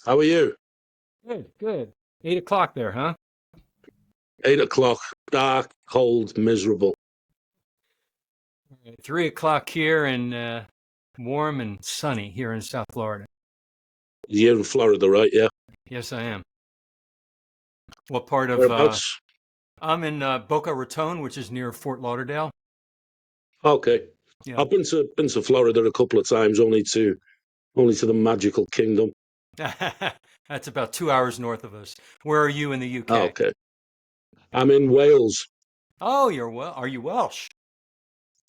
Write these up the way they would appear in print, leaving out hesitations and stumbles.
How are you? Good, good. 8 o'clock there, huh? 8 o'clock, dark, cold, miserable. 3 o'clock here and warm and sunny here in South Florida. You're in Florida, right? Yeah. Yes, I am. What part of Whereabouts? I'm in Boca Raton, which is near Fort Lauderdale. Okay. Yeah. I've been to Florida a couple of times, only to the magical kingdom. That's about 2 hours north of us. Where are you in the UK? Okay. I'm in Wales. Oh, are you Welsh?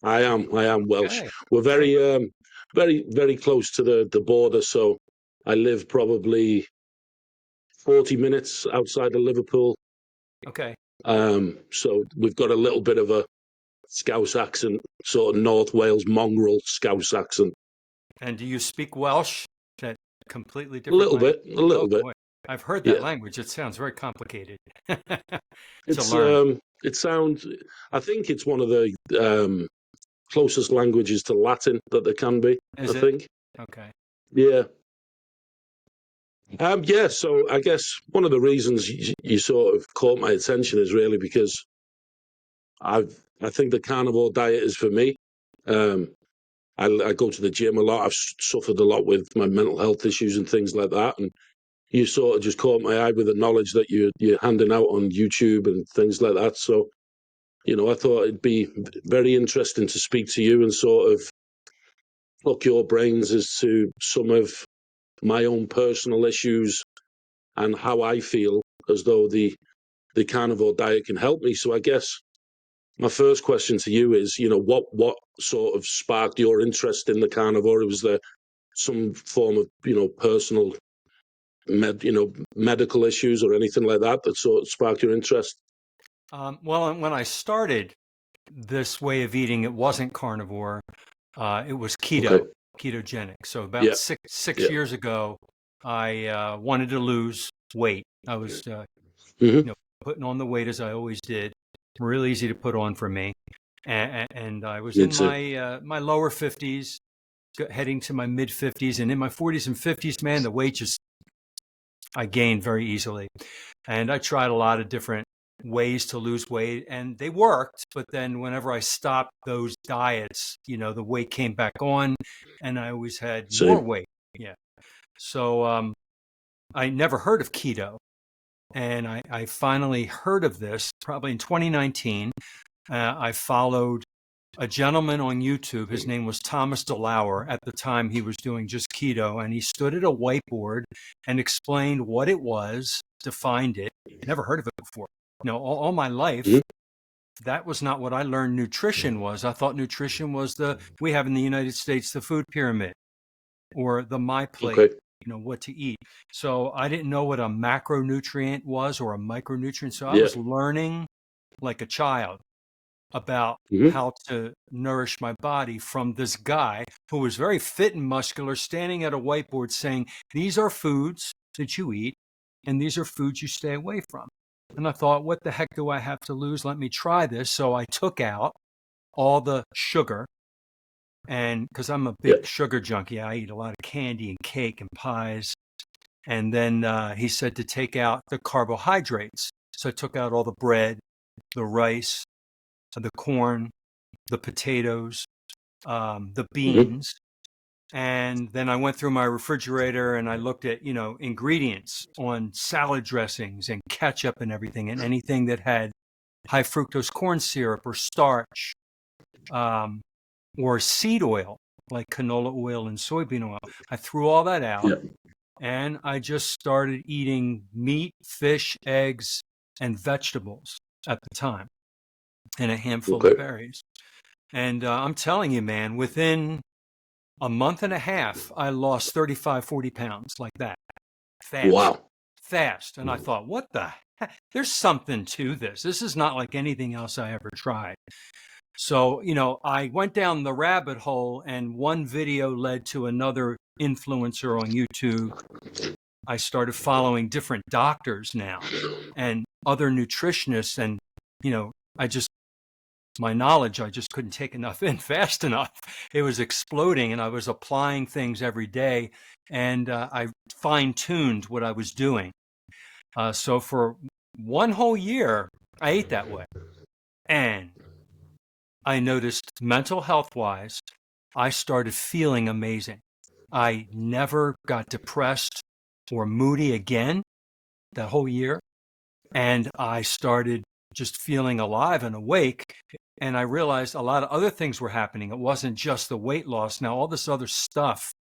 I am Welsh. Okay. We're Okay. very close to the border. So I live probably 40 minutes outside of Liverpool. Okay. So we've got a little bit of a Scouse accent, sort of North Wales mongrel Scouse accent. And do you speak Welsh? That completely A different little language? bit, a Oh little bit. boy. I've heard that Yeah. language. It sounds very complicated to It's learn. it sounds. I think it's one of the closest languages to Latin that there can be. I Is it? think. Okay. Yeah. Yeah. So I guess one of the reasons you sort of caught my attention is really because I think the carnivore diet is for me. Um, I go to the gym a lot. I've suffered a lot with my mental health issues and things like that, and you sort of just caught my eye with the knowledge that you're handing out on YouTube and things like that. So I thought it'd be very interesting to speak to you and sort of pluck your brains as to some of my own personal issues and how I feel as though the carnivore diet can help me. So I guess my first question to you is, what sort of sparked your interest in the carnivore? Was there some form of, personal medical issues or anything like that that sort of sparked your interest? Well, when I started this way of eating, it wasn't carnivore. It was Okay. ketogenic. So about Yeah. six Yeah. years ago, I wanted to lose weight. I was, Hmm. putting on the weight as I always did. Real easy to put on for me, and I was Me in too. my lower 50s, heading to my mid 50s, and in my 40s and 50s, man, the weight just I gained very easily. And I tried a lot of different ways to lose weight and they worked. But then whenever I stopped those diets, the weight came back on and I always had more Same. weight. Yeah. So I never heard of keto. And I finally heard of this probably in 2019. I followed a gentleman on YouTube. His name was Thomas DeLauer. At the time, he was doing just keto, and he stood at a whiteboard and explained what it was, defined it. Never heard of it before. All my life, Hmm. that was not what I learned nutrition was. I thought nutrition was we have in the United States, the food pyramid or the my plate, Okay. what to eat. So I didn't know what a macronutrient was or a micronutrient. So I Yeah. was learning like a child about Hmm. how to nourish my body from this guy who was very fit and muscular, standing at a whiteboard saying, these are foods that you eat, and these are foods you stay away from. And I thought, what the heck do I have to lose? Let me try this. So I took out all the sugar. And because I'm a Yeah. big sugar junkie, I eat a lot of candy and cake and pies. And then he said to take out the carbohydrates. So I took out all the bread, the rice, the corn, the potatoes, the Hmm. beans. And then I went through my refrigerator and I looked at, ingredients on salad dressings and ketchup and everything, and anything that had high fructose corn syrup or starch, um, or seed oil like canola oil and soybean oil. I threw all that out Yeah. and I just started eating meat, fish, eggs, and vegetables at the time, and a handful of Okay. berries. And I'm telling you, man, within a month and a half, I lost 35, 40 pounds like that, fast, Wow. fast. And I thought, what the heck? There's something to this. This is not like anything else I ever tried. So, I went down the rabbit hole and one video led to another influencer on YouTube. I started following different doctors now and other nutritionists. And, I just my knowledge, I just couldn't take enough in fast enough. It was exploding, and I was applying things every day, and I fine-tuned what I was doing. So for one whole year, I ate that way. And I noticed mental health-wise, I started feeling amazing. I never got depressed or moody again that whole year. And I started just feeling alive and awake. And I realized a lot of other things were happening. It wasn't just the weight loss. Now, all this other stuff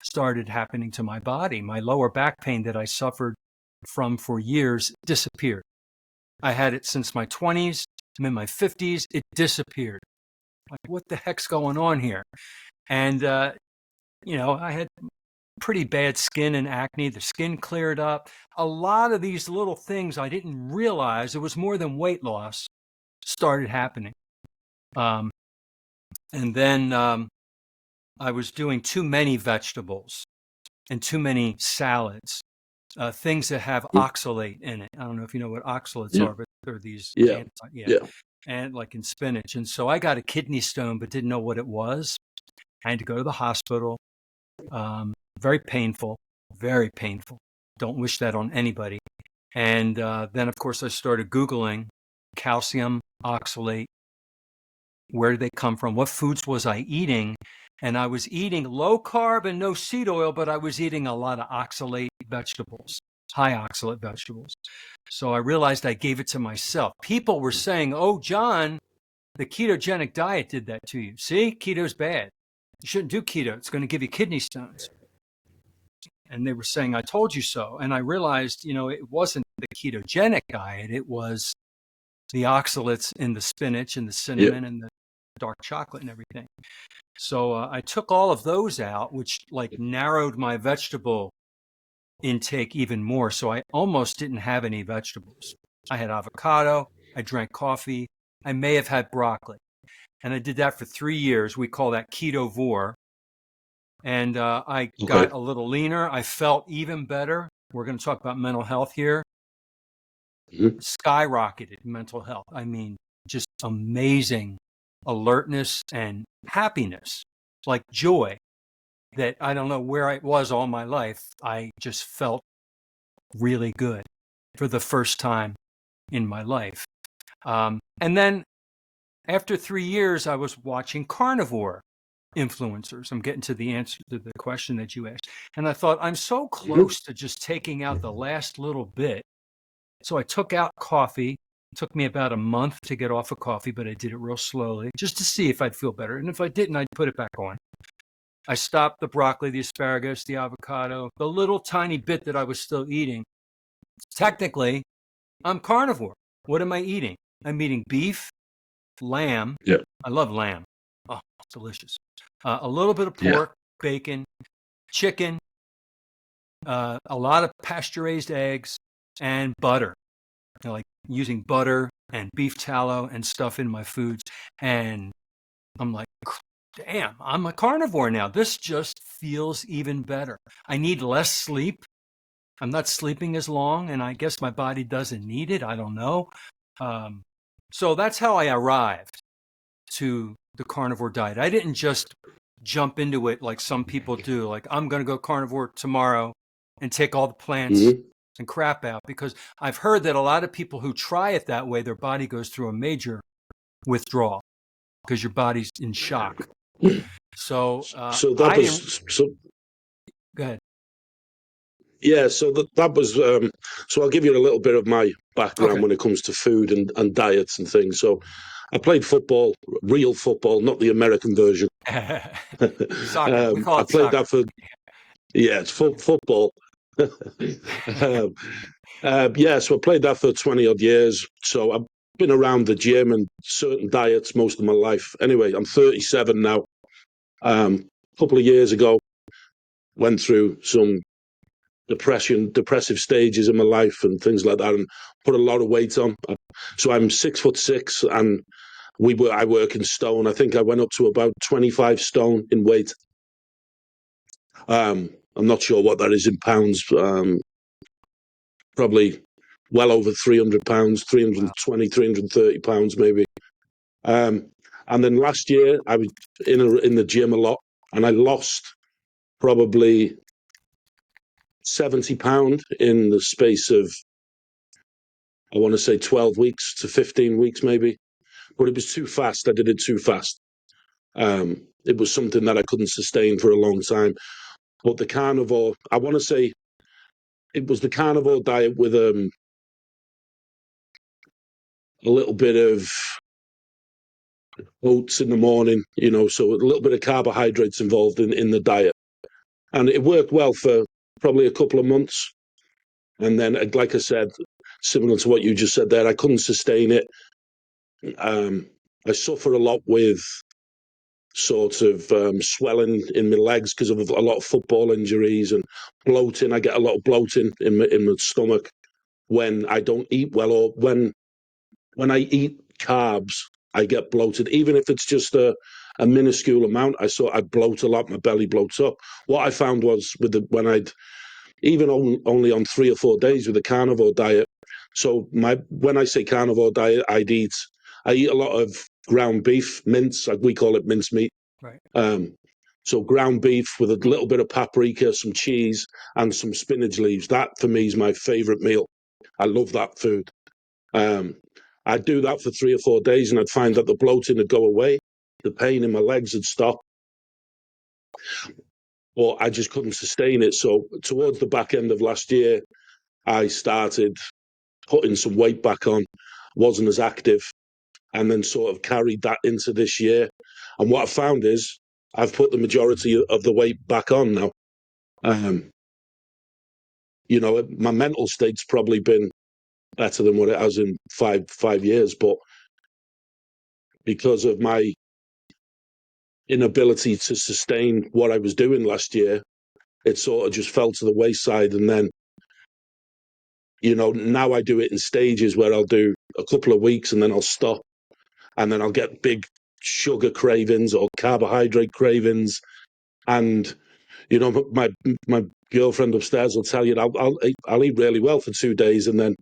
started happening to my body. My lower back pain that I suffered from for years disappeared. I had it since my 20s. I'm in my 50s. It disappeared. Like, what the heck's going on here? And, I had pretty bad skin and acne. The skin cleared up. A lot of these little things I didn't realize, it was more than weight loss, started happening. And then I was doing too many vegetables and too many salads, things that have oxalate in it. I don't know if you know what oxalates are, but they're these and like in spinach. And so I got a kidney stone, but didn't know what it was. I had to go to the hospital. Very painful, very painful. Don't wish that on anybody. And then, of course, I started Googling calcium, oxalate. Where did they come from? What foods was I eating? And I was eating low carb and no seed oil, but I was eating a lot of oxalate vegetables, high oxalate vegetables. So I realized I gave it to myself. People were saying, oh, John, the ketogenic diet did that to you. See, keto's bad. You shouldn't do keto. It's going to give you kidney stones. And they were saying, I told you so. And I realized, it wasn't the ketogenic diet. It was the oxalates in the spinach and the cinnamon and the dark chocolate and everything. So I took all of those out, which narrowed my vegetable intake even more. So I almost didn't have any vegetables. I had avocado. I drank coffee. I may have had broccoli. And I did that for 3 years. We call that ketovore. And I got a little leaner. I felt even better. We're going to talk about mental health here. Skyrocketed mental health. I mean, just amazing alertness and happiness, like joy that I don't know where I was all my life. I just felt really good for the first time in my life. And then after 3 years, I was watching carnivore influencers. I'm getting to the answer to the question that you asked. And I thought, I'm so close to just taking out the last little bit. So I took out coffee. It took me about a month to get off of coffee, but I did it real slowly just to see if I'd feel better. And if I didn't, I'd put it back on. I stopped the broccoli, the asparagus, the avocado, the little tiny bit that I was still eating. Technically, I'm carnivore. What am I eating? I'm eating beef, lamb. Yeah. I love lamb. Oh, it's delicious. A little bit of pork, bacon, chicken, a lot of pasture-raised eggs, and butter. I like using butter and beef tallow and stuff in my foods. And I'm like, damn, I'm a carnivore now. This just feels even better. I need less sleep. I'm not sleeping as long, and I guess my body doesn't need it. I don't know. So that's how I arrived to the carnivore diet. I didn't just jump into it like some people do. Like, I'm going to go carnivore tomorrow and take all the plants and crap out, because I've heard that a lot of people who try it that way, their body goes through a major withdrawal because your body's in shock. So, that was go ahead. Yeah, so that was. So I'll give you a little bit of my background when it comes to food and diets and things. So I played football, real football, not the American version. Soccer. We call it I played soccer. that for. Yeah, it's football. So I played that for 20 odd years. So I've been around the gym and certain diets most of my life. Anyway, I'm 37 now. A couple of years ago, went through some depressive stages in my life and things like that, and put a lot of weight on. So I'm 6'6", and I work in stone. I think I went up to about 25 stone in weight. I'm not sure what that is in pounds. Probably well over 300 pounds, 320, 330 pounds maybe. And then last year I was in the gym a lot, and I lost probably 70 pound in the space of, I want to say 12 weeks to 15 weeks maybe, but it was too fast. I did it too fast. It was something that I couldn't sustain for a long time. But the carnivore, I want to say it was the carnivore diet with a little bit of oats in the morning, so a little bit of carbohydrates involved in the diet. And it worked well for probably a couple of months. And then, like I said, similar to what you just said there, I couldn't sustain it. I suffer a lot with sort of swelling in my legs because of a lot of football injuries and bloating. I get a lot of bloating in my stomach when I don't eat well, or when I eat carbs, I get bloated, even if it's just a minuscule amount. I bloat a lot. My belly bloats up. What I found was when I'd even only on 3 or 4 days with the carnivore diet. So when I say carnivore diet, I eat a lot of ground beef, mince, like we call it mince meat. Right. So ground beef with a little bit of paprika, some cheese, and some spinach leaves. That for me is my favorite meal. I love that food. I'd do that for 3 or 4 days, and I'd find that the bloating would go away, the pain in my legs would stop, but I just couldn't sustain it. So towards the back end of last year, I started putting some weight back on, wasn't as active, and then sort of carried that into this year. And what I found is I've put the majority of the weight back on now. My mental state's probably been better than what it has in five years, but because of my inability to sustain what I was doing last year, it sort of just fell to the wayside. And then, now I do it in stages where I'll do a couple of weeks and then I'll stop, and then I'll get big sugar cravings or carbohydrate cravings. And, my girlfriend upstairs will tell you, I'll eat really well for 2 days, and then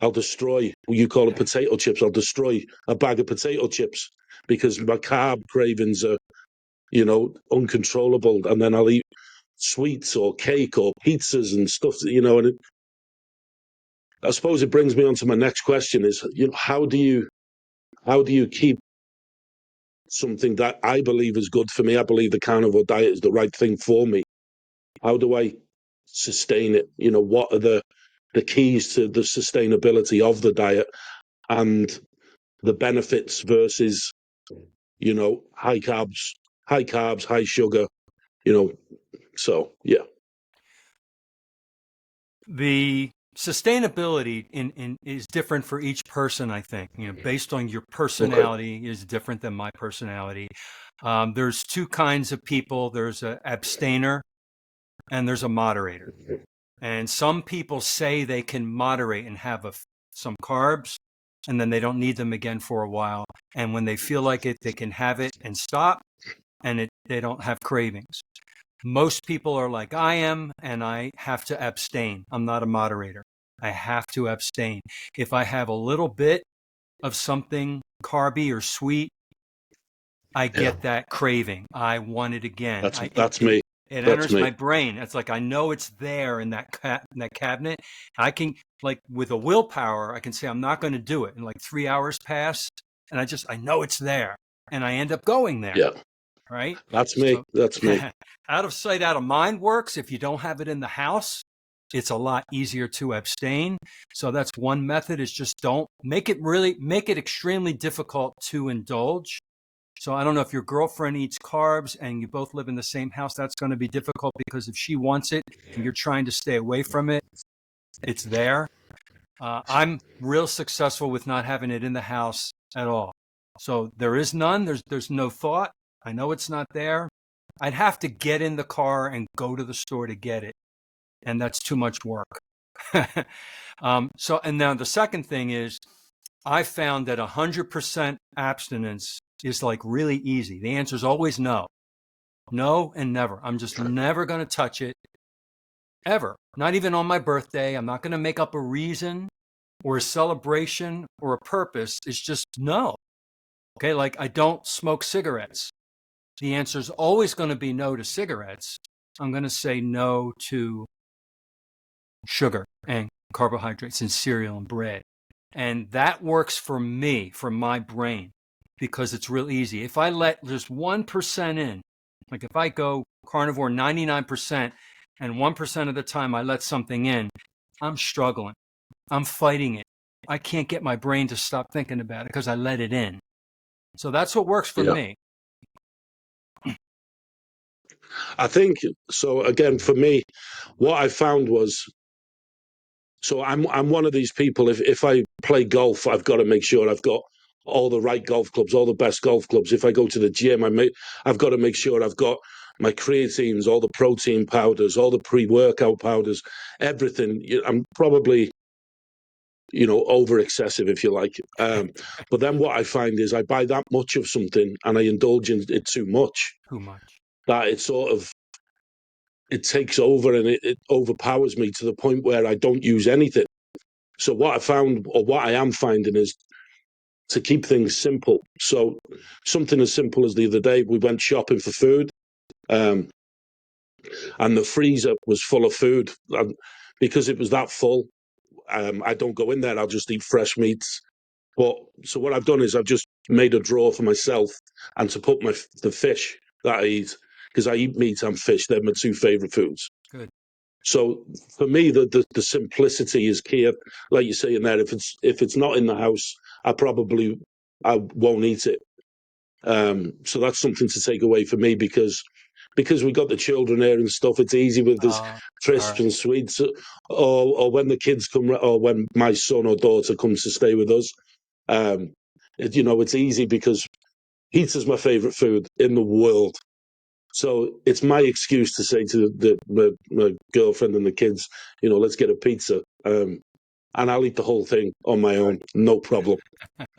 I'll destroy, you call it potato chips, I'll destroy a bag of potato chips because my carb cravings are, uncontrollable. And then I'll eat sweets or cake or pizzas and stuff, and I suppose it brings me on to my next question is, how do you keep something that I believe is good for me? I believe the carnivore diet is the right thing for me. How do I sustain it? What are the keys to the sustainability of the diet and the benefits versus, high carbs, high sugar, so yeah. The sustainability is different for each person, I think. Based on your personality is different than my personality. There's two kinds of people. There's an abstainer and there's a moderator. And some people say they can moderate and have some carbs, and then they don't need them again for a while. And when they feel like it, they can have it and stop, and they don't have cravings. Most people are like I am, and I have to abstain. I'm not a moderator. I have to abstain. If I have a little bit of something carby or sweet, I get that craving. I want it again. That's me. It enters my brain. It's like I know it's there in that cabinet. I can, like, with a willpower, I can say I'm not going to do it. And like 3 hours pass, and I know it's there, and I end up going there. Yeah. Right? That's me. That's me. Out of sight, out of mind works. If you don't have it in the house, it's a lot easier to abstain. So that's one method, is just don't make it extremely difficult to indulge. So I don't know if your girlfriend eats carbs and you both live in the same house, that's going to be difficult, because if she wants it and you're trying to stay away from it, it's there. I'm real successful with not having it in the house at all. So there is none. There's no thought. I know it's not there. I'd have to get in the car and go to the store to get it, and that's too much work. And now the second thing is, I found that 100% abstinence is like really easy. The answer is always no. No and never. I'm just never going to touch it, ever. Not even on my birthday. I'm not going to make up a reason or a celebration or a purpose. It's just no. Okay, like I don't smoke cigarettes. The answer is always going to be no to cigarettes. I'm going to say no to sugar and carbohydrates and cereal and bread. And that works for me, for my brain, because it's real easy. If I let just 1% in, like if I go carnivore 99% and 1% of the time I let something in, I'm struggling. I'm fighting it. I can't get my brain to stop thinking about it because I let it in. So that's what works for Yeah. me. I think so. Again, for me, what I found was, so I'm one of these people. If I play golf, I've got to make sure I've got all the right golf clubs, all the best golf clubs. If I go to the gym, I've got to make sure I've got my creatines, all the protein powders, all the pre-workout powders, everything. I'm probably, over excessive, if you like. But then what I find is I buy that much of something and I indulge in it too much, Too much. that it takes over and it overpowers me to the point where I don't use anything. So what I found, or what I am finding, is to keep things simple. So something as simple as the other day, we went shopping for food, um, and the freezer was full of food. And because it was that full, I don't go in there. I'll just eat fresh meats. But so what I've done is I've just made a drawer for myself and to put the fish that I eat, because I eat meat and fish. They're my two favorite foods. Good. So for me, the simplicity is key. Like you say in there, if it's not in the house, I won't eat it. So that's something to take away for me, because we got the children here and stuff. It's easy with this All crisps right. and sweets, or when the kids come, or when my son or daughter comes to stay with us. Um, it's easy because pizza's my favorite food in the world. So it's my excuse to say to my girlfriend and the kids, let's get a pizza, and I'll eat the whole thing on my own, no problem.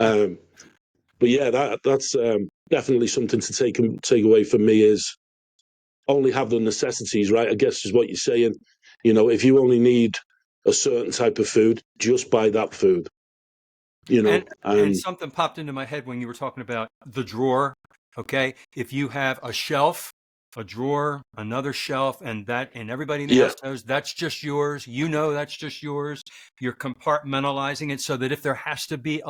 Um, but yeah, that's definitely something to take away from me, is only have the necessities, right? I guess is what you're saying. If you only need a certain type of food, just buy that food. And and And something popped into my head when you were talking about the drawer. Okay, if you have a shelf, a drawer, another shelf, and everybody in the yeah, house knows that's just yours. You know that's just yours. You're compartmentalizing it so that if there has to be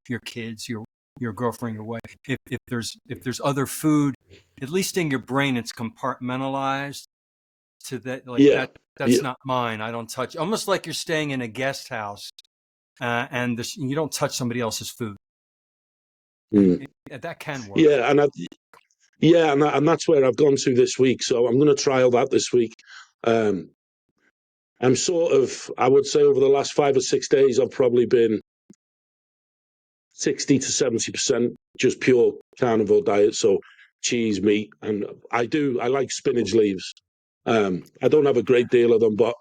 your kids, your girlfriend, your wife, if there's other food, at least in your brain, it's compartmentalized to that, like yeah, that's yeah, not mine. I don't touch. Almost like you're staying in a guest house, and you don't touch somebody else's food. mm, That can work. yeah, and that's where I've gone to this week. So I'm going to trial that this week. Um, I would say over the last 5 or 6 days, I've probably been 60 to 70% just pure carnivore diet. So cheese, meat, and I like spinach leaves. I don't have a great deal of them, but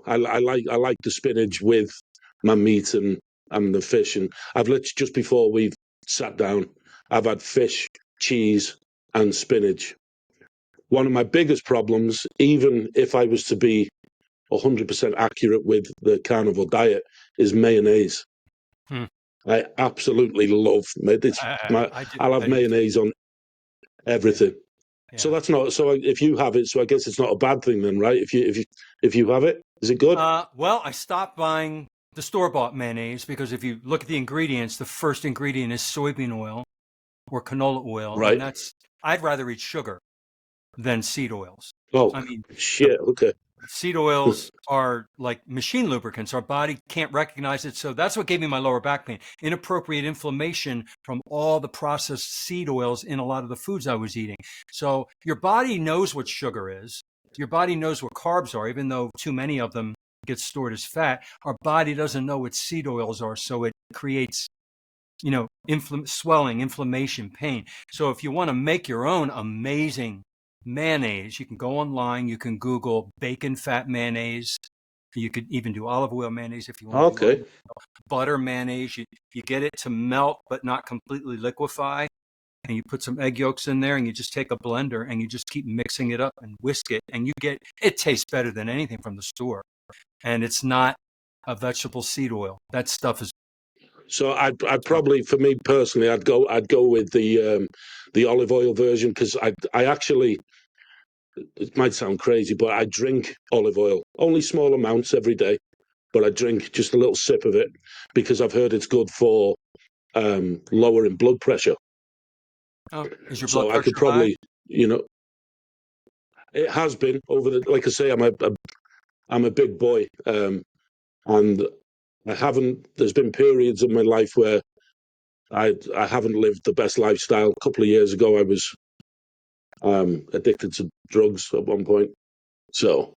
I like the spinach with my meat and the fish. And I've literally, just before we've sat down, I've had fish, cheese, and spinach. One of my biggest problems, even if I was to be 100% accurate with the carnivore diet, is mayonnaise. Hmm. I absolutely love it. I'll have I do too. mayonnaise on Yeah, everything. So yeah. that's not so. If you have it, so I guess it's not a bad thing then, right? If you have it, is it good? Well, I stopped buying the store-bought mayonnaise because if you look at the ingredients, the first ingredient is soybean oil or canola oil, and Right. I'd rather eat sugar than seed oils. Oh I mean, the shit. Okay. seed oils are like machine lubricants. Our body can't recognize it. So that's what gave me my lower back pain. Inappropriate inflammation from all the processed seed oils in a lot of the foods I was eating. So your body knows what sugar is. Your body knows what carbs are, even though too many of them get stored as fat. Our body doesn't know what seed oils are. So it creates, swelling, inflammation, pain. So if you want to make your own amazing mayonnaise, you can go online, you can Google bacon fat mayonnaise. You could even do olive oil mayonnaise if you want to do Okay. butter mayonnaise. You get it to melt but not completely liquefy. And you put some egg yolks in there and you just take a blender and you just keep mixing it up and whisk it. And it tastes better than anything from the store. And it's not a vegetable seed oil. That stuff is So I'd So probably, for me personally, I'd go with the olive oil version because I actually, it might sound crazy, but I drink olive oil only small amounts every day, but I drink just a little sip of it because I've heard it's good for lowering blood pressure. oh, is your blood So I could pressure high? probably, you know, it has been over the, like I say, I'm a big boy, and I haven't. There's been periods of my life where I haven't lived the best lifestyle. A couple of years ago, I was addicted to drugs at one point. So,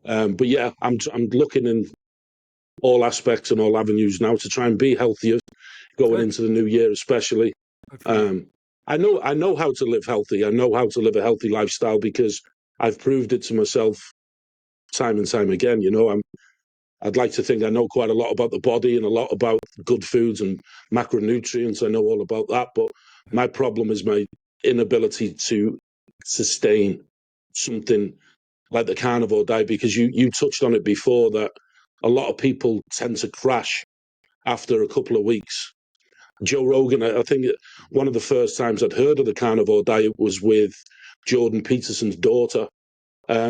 but yeah, I'm looking in all aspects and all avenues now to try and be healthier going Good, into the new year, especially. good for you. Um, I know how to live healthy. I know how to live a healthy lifestyle because I've proved it to myself time and time again. I'd like to think I know quite a lot about the body and a lot about good foods and macronutrients. I know all about that, but my problem is my inability to sustain something like the carnivore diet because you touched on it before that a lot of people tend to crash after a couple of weeks. Joe Rogan, I think one of the first times I'd heard of the carnivore diet was with Jordan Peterson's daughter.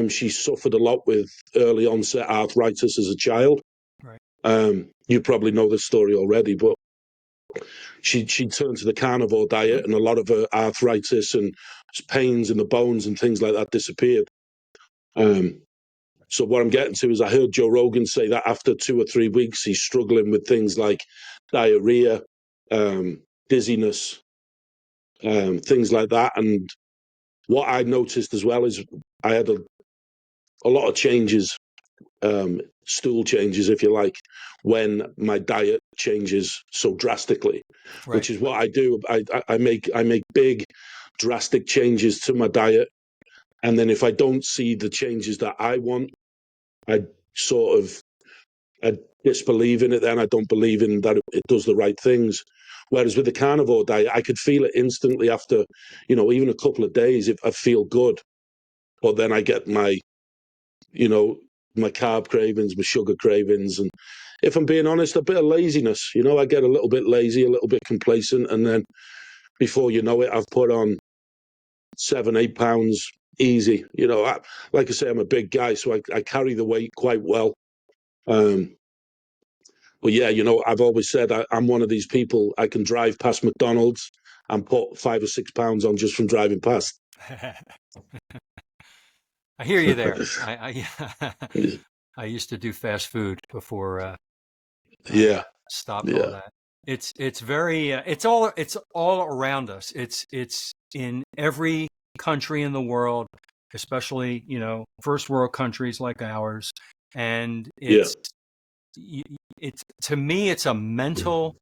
She suffered a lot with early onset arthritis as a child. Right. You probably know this story already, but she turned to the carnivore diet, and a lot of her arthritis and pains in the bones and things like that disappeared. Um, so what I'm getting to is I heard Joe Rogan say that after 2 or 3 weeks, he's struggling with things like diarrhea, dizziness, things like that. And what I noticed as well is I had a lot of changes, stool changes, if you like, when my diet changes so drastically, Right. which is what I do. I make big, drastic changes to my diet, and then if I don't see the changes that I want, I sort of I disbelieve in it. Then I don't believe in that it does the right things. Whereas with the carnivore diet, I could feel it instantly after, even a couple of days. If I feel good, but then I get you know, my carb cravings, my sugar cravings, and if I'm being honest, a bit of laziness. I get a little bit lazy, a little bit complacent, and then before you know it, I've put on 7, 8 pounds easy. Like I say, I'm a big guy, so I carry the weight quite well. Um, but yeah, I've always said I'm one of these people. I can drive past McDonald's and put 5 or 6 pounds on just from driving past. I hear you there. I used to do fast food before I Yeah, stopped all yeah, that. It's very it's all around us. It's in every country in the world, especially first world countries like ours, and yeah, it's to me it's a mental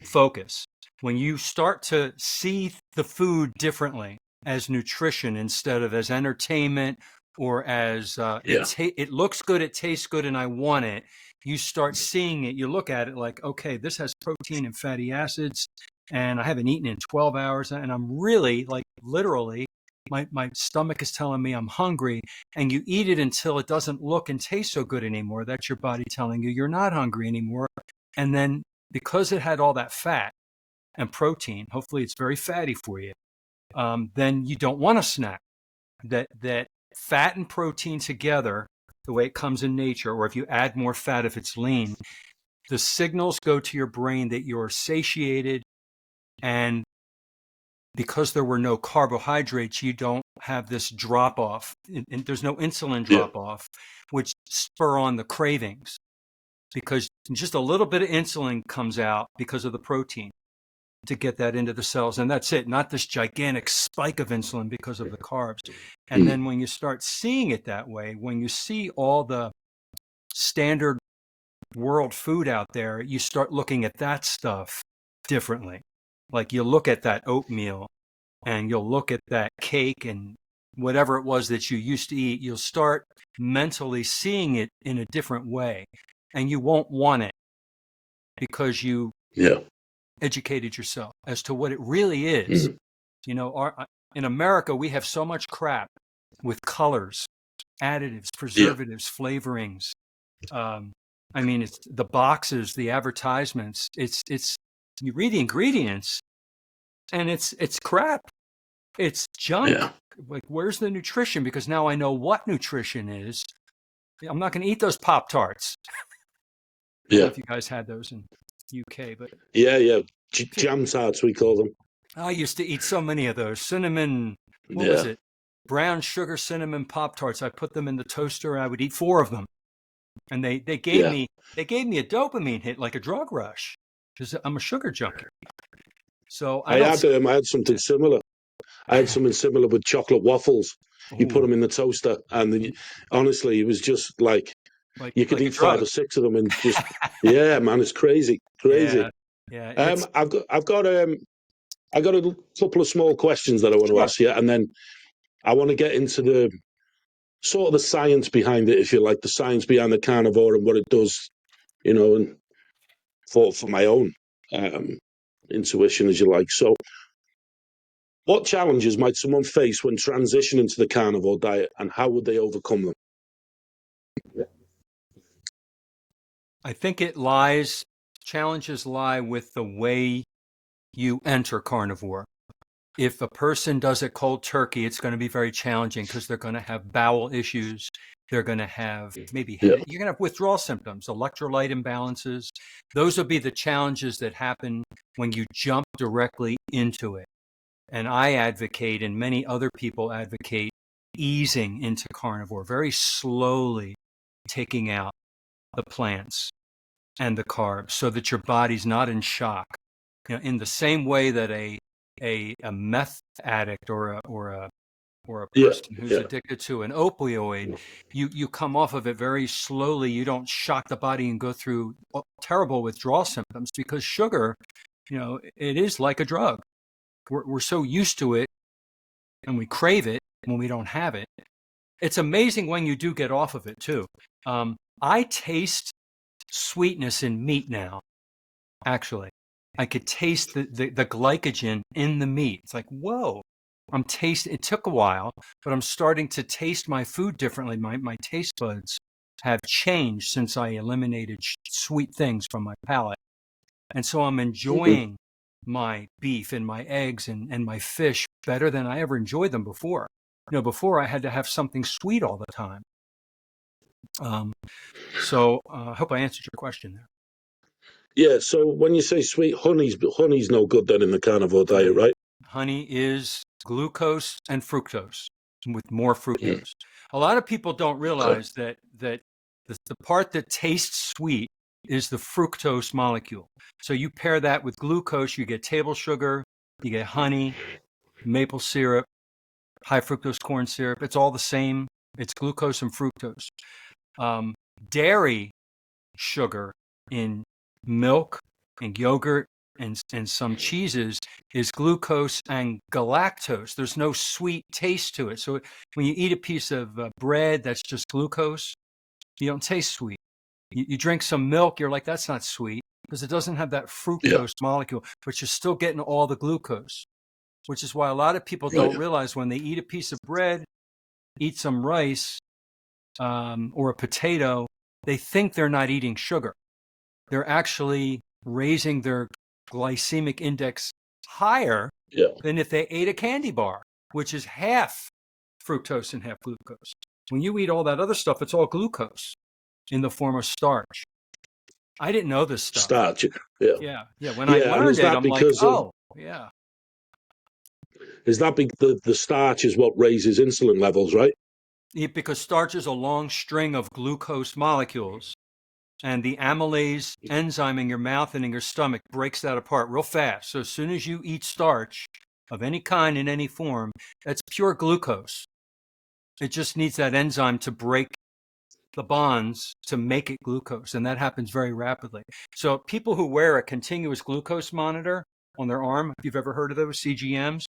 focus. When you start to see the food differently as nutrition instead of as entertainment or as yeah, it looks good, it tastes good, and I want it. You start seeing it. You look at it like, okay, this has protein and fatty acids, and I haven't eaten in 12 hours, and I'm really like literally. My stomach is telling me I'm hungry, and you eat it until it doesn't look and taste so good anymore. That's your body telling you you're not hungry anymore. And then because it had all that fat and protein, hopefully it's very fatty for you, then you don't want a snack. That fat and protein together, the way it comes in nature, or if you add more fat if it's lean, the signals go to your brain that you're satiated, and because there were no carbohydrates, you don't have this drop off. And there's no insulin yeah, drop off, which spur on the cravings because just a little bit of insulin comes out because of the protein to get that into the cells. And that's it, not this gigantic spike of insulin because of the carbs. And mm, then when you start seeing it that way, when you see all the standard world food out there, you start looking at that stuff differently. Like you look at that oatmeal and you'll look at that cake and whatever it was that you used to eat, you'll start mentally seeing it in a different way. And you won't want it because you yeah, educated yourself as to what it really is. mm, In America, we have so much crap with colors, additives, yeah, preservatives, flavorings, um, I mean, it's the boxes, the advertisements. It's you read the ingredients, and it's crap. It's junk. Yeah. Like, where's the nutrition? Because now I know what nutrition is. I'm not going to eat those Pop Tarts. I don't know Yeah. if you guys had those in UK, but Yeah. Yeah. Jam tarts, we call them. I used to eat so many of those cinnamon. What was Yeah. it? Brown sugar cinnamon Pop Tarts. I put them in the toaster. And I would eat 4 of them, and they gave Yeah. me a dopamine hit, like a drug rush, because I'm a sugar junkie. So I don't. I had something similar. I had something similar with chocolate waffles. You put Ooh, them in the toaster, and honestly, it was just like you could like a eat 5 drug. or 6 of them, and just yeah, man, it's crazy, crazy. Yeah, yeah. It's I've got a couple of small questions that I want to sure. ask you, and then I want to get into the sort of the science behind it, if you like, the science behind the carnivore and what it does, and for my own um, intuition, as you like. So, what challenges might someone face when transitioning to the carnivore diet, and how would they overcome them? I think challenges lie with the way you enter carnivore. If a person does it cold turkey, it's going to be very challenging because they're going to have bowel issues. They're going to have maybe Yeah, you're going to have withdrawal symptoms, electrolyte imbalances. Those will be the challenges that happen when you jump directly into it. And I advocate, and many other people advocate, easing into carnivore, very slowly taking out the plants and the carbs so that your body's not in shock. In the same way that a meth addict or a yeah, person who's yeah, addicted to an opioid, you come off of it very slowly. You don't shock the body and go through terrible withdrawal symptoms, because sugar, it is like a drug. We're so used to it, and we crave it when we don't have it. It's amazing when you do get off of it too. I taste sweetness in meat now. Actually, I could taste the glycogen in the meat. It's like, whoa, it took a while, but I'm starting to taste my food differently. My taste buds have changed since I eliminated sweet things from my palate. And so I'm hmm, enjoying my beef and my eggs and my fish better than I ever enjoyed them before. Before I had to have something sweet all the time. So I hope I answered your question there. yeah. So when you say sweet, honey's no good then in the carnivore diet, Honey, right? honey is glucose and fructose, with more Mm, fructose. A lot of people don't okay. realize that the part that tastes sweet is the fructose molecule. So you pair that with glucose, you get table sugar, you get honey, maple syrup, high fructose corn syrup. It's all the same. It's glucose and fructose. Um, Dairy sugar in milk and yogurt and some cheeses is glucose and galactose. There's no sweet taste to it. So when you eat a piece of bread that's just glucose, you don't taste sweet. You drink some milk, you're like, that's not sweet, because it doesn't have that Yeah, fructose molecule, but you're still getting all the glucose, which is why a lot of people right. don't realize when they eat a piece of bread, eat some rice, or a potato, they think they're not eating sugar. They're actually raising their glycemic index higher Yeah, than if they ate a candy bar, which is half fructose and half glucose. When you eat all that other stuff, it's all glucose in the form of starch. I didn't know this stuff. starch. Yeah, Yeah, yeah. When I yeah. And learned it, I'm like, oh, yeah, the starch is what raises insulin levels, right? because starch is a long string of glucose molecules, and the amylase enzyme in your mouth and in your stomach breaks that apart real fast. So as soon as you eat starch of any kind in any form, that's pure glucose. It just needs that enzyme to break the bonds to make it glucose, and that happens very rapidly. So people who wear a continuous glucose monitor on their arm, if you've ever heard of those CGMs,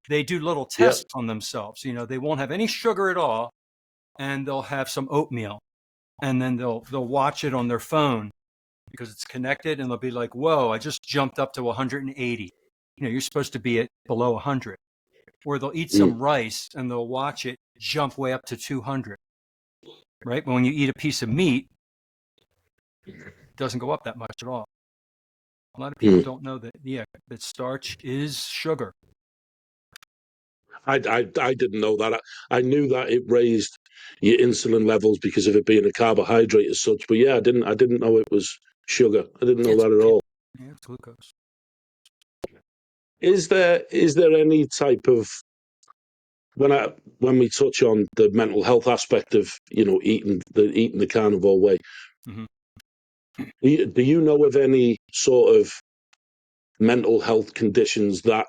they do little Yeah, tests on themselves. They won't have any sugar at all, and they'll have some oatmeal, and then they'll watch it on their phone because it's connected, and they'll be like, whoa, I just jumped up to 180. You're supposed to be at below 100. Or they'll eat mm, some rice and they'll watch it jump way up to 200, right? But when you eat a piece of meat, It doesn't go up that much at all. A lot of people Hmm. don't know that, that starch is sugar. I didn't know that. I knew that it raised your insulin levels because of it being a carbohydrate as such. But yeah, I didn't know it was sugar. I didn't know It's that at all. it's glucose. Is there any type of when we touch on the mental health aspect of eating the carnivore way, Hmm. do you know of any sort of mental health conditions that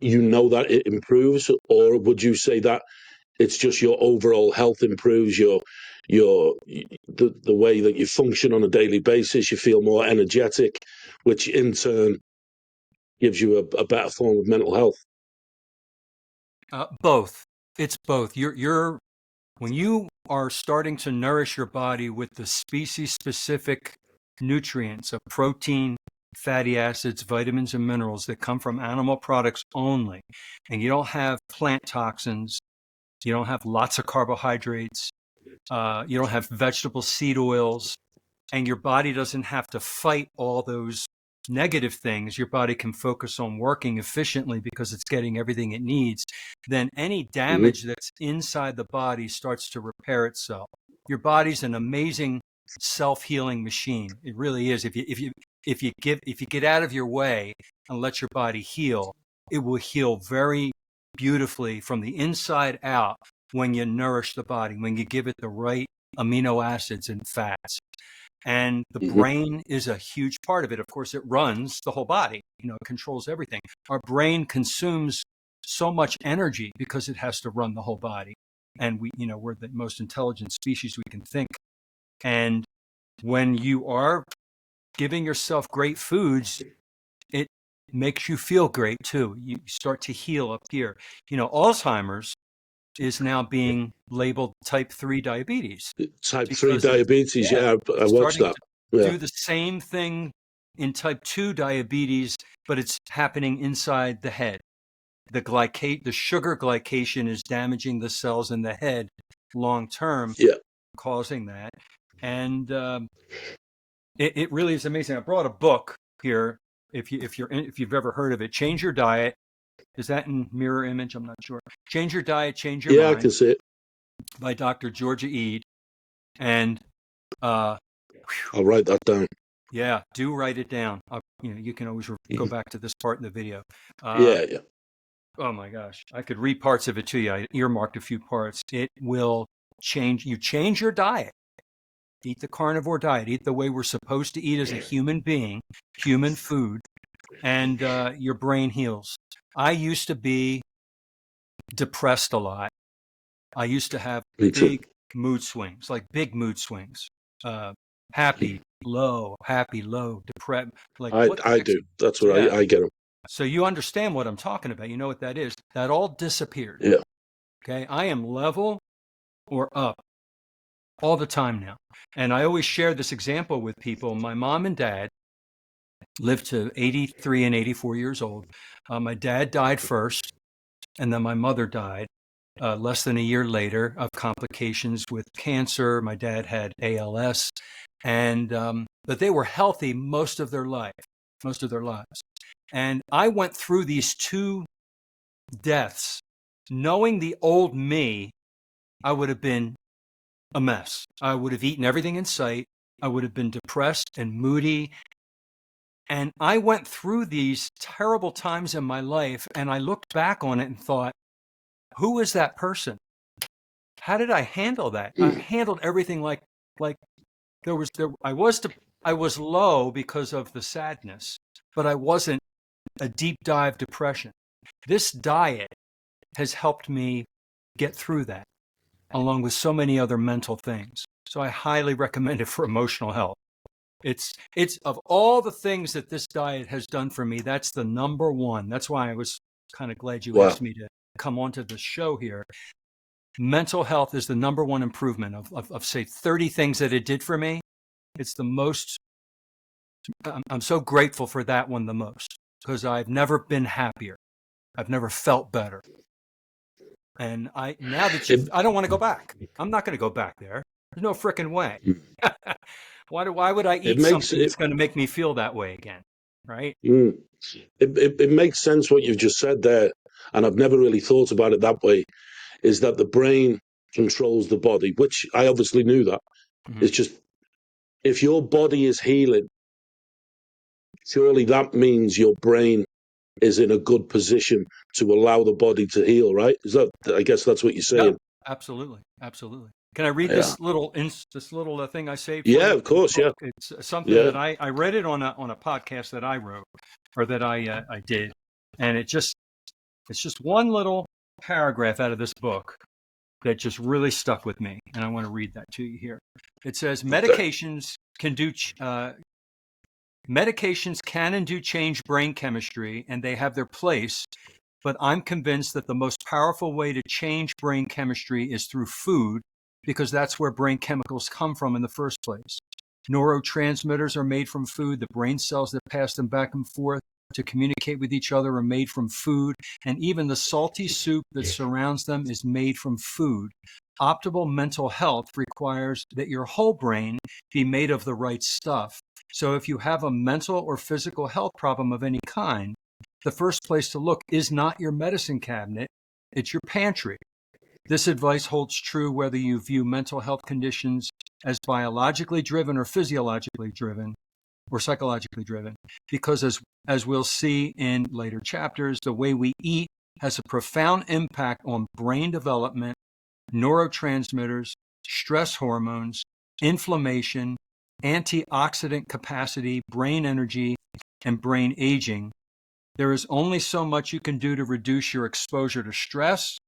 that it improves, or would you say that it's just your overall health improves, the way that you function on a daily basis, you feel more energetic, which in turn gives you a better form of mental health? Both. It's both. You're when you are starting to nourish your body with the species specific nutrients of protein, fatty acids, vitamins, and minerals that come from animal products only, and you don't have plant toxins, you don't have lots of carbohydrates, you don't have vegetable seed oils, and your body doesn't have to fight all those negative things. Your body can focus on working efficiently because it's getting everything it needs. Then any Hmm. damage that's inside the body starts to repair itself. Your body's an amazing self-healing machine. It really is. If you get out of your way and let your body heal, it will heal very beautifully from the inside out when you nourish the body, when you give it the right amino acids and fats. And the Hmm. brain is a huge part of it. Of course, it runs the whole body, it controls everything. Our brain consumes so much energy because it has to run the whole body. And we're the most intelligent species we can think. And when you are giving yourself great foods, it makes you feel great too. You start to heal up here. Alzheimer's is now being labeled type 3 diabetes Type 3 because it's, diabetes, yeah, yeah, I it's watched starting that. to Yeah, do the same thing in type 2 diabetes, but it's happening inside the head. The sugar glycation is damaging the cells in the head long term, yeah. causing that. And it really is amazing. I brought a book here. If you've ever heard of it, Change Your Diet. Is that in mirror image? I'm not sure. Change Your Diet, Change Your Yeah, I Mind can see it. by Dr. Georgia Ede. And uh, I'll write that down. yeah, do write it down. You can always go back to this part in the video. Uh, Yeah, yeah. oh my gosh, I could read parts of it to you. I earmarked a few parts. It will change. You change your diet. Eat the carnivore diet. Eat the way we're supposed to eat as a human being, human food, and your brain heals. I used to be depressed a lot. I used to have Me too. big mood swings, like big mood swings. Uh, happy, low, depressed. Like I what the I heck's? do. That's what Yeah. I get them. So you understand what I'm talking about. You know what that is. That all disappeared. Yeah. Okay. I am level or up all the time now. And I always share this example with people. My mom and dad lived to 83 and 84 years old. My dad died first, and then my mother died less than a year later of complications with cancer. My dad had ALS, and but they were healthy most of their lives. And I went through these two deaths, knowing the old me, I would have been a mess. I would have eaten everything in sight. I would have been depressed and moody. And I went through these terrible times in my life, and I looked back on it and thought, who is that person? How did I handle that? I handled everything like I was low because of the sadness, but I wasn't a deep dive depression. This diet has helped me get through that, along with so many other mental things. So I highly recommend it for emotional health. It's of all the things that this diet has done for me, that's the number one. That's why I was kind of glad you Wow. asked me to come onto the show here. Mental health is the number one improvement of say 30 things that it did for me. It's the most, I'm so grateful for that one the most because I've never been happier. I've never felt better. And now that It, I don't want to go back. I'm not going to go back there. There's no frickin' way. Mm. Why would I It eat makes something it, that's going to make me feel that way again? Right? mm, it makes sense what you've just said there, and I've never really thought about it that way. Is that the brain controls the body, which I obviously knew that. Mm-hmm. It's just if your body is healing, surely that means your brain is in a good position to allow the body to heal, right? Is that? I guess that's what you're Yeah, saying. absolutely, absolutely. Can I read Yeah. this little thing I saved for Yeah, you? of course. Yeah. It's something Yeah. that I read it on a podcast that I wrote or that I did, and it's just one little paragraph out of this book that just really stuck with me, and I want to read that to you here. It says Okay. medications can and do change brain chemistry, and they have their place. But I'm convinced that the most powerful way to change brain chemistry is through food, because that's where brain chemicals come from in the first place. Neurotransmitters are made from food. The brain cells that pass them back and forth to communicate with each other are made from food. And even the salty soup that surrounds them is made from food. Optimal mental health requires that your whole brain be made of the right stuff. So if you have a mental or physical health problem of any kind, the first place to look is not your medicine cabinet, it's your pantry. This advice holds true whether you view mental health conditions as biologically driven or physiologically driven or psychologically driven, because as we'll see in later chapters, the way we eat has a profound impact on brain development, neurotransmitters, stress hormones, inflammation, antioxidant capacity, brain energy, and brain aging. There is only so much you can do to reduce your exposure to stress,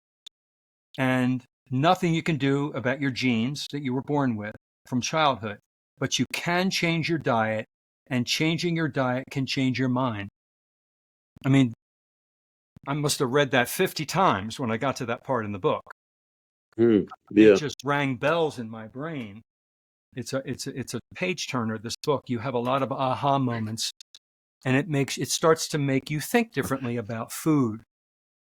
and nothing you can do about your genes that you were born with from childhood. But you can change your diet, and changing your diet can change your mind. I mean, I must have read that 50 times when I got to that part in the book. It Yeah. just rang bells in my brain. It's a page turner, this book. You have a lot of aha moments, and it starts to make you think differently about food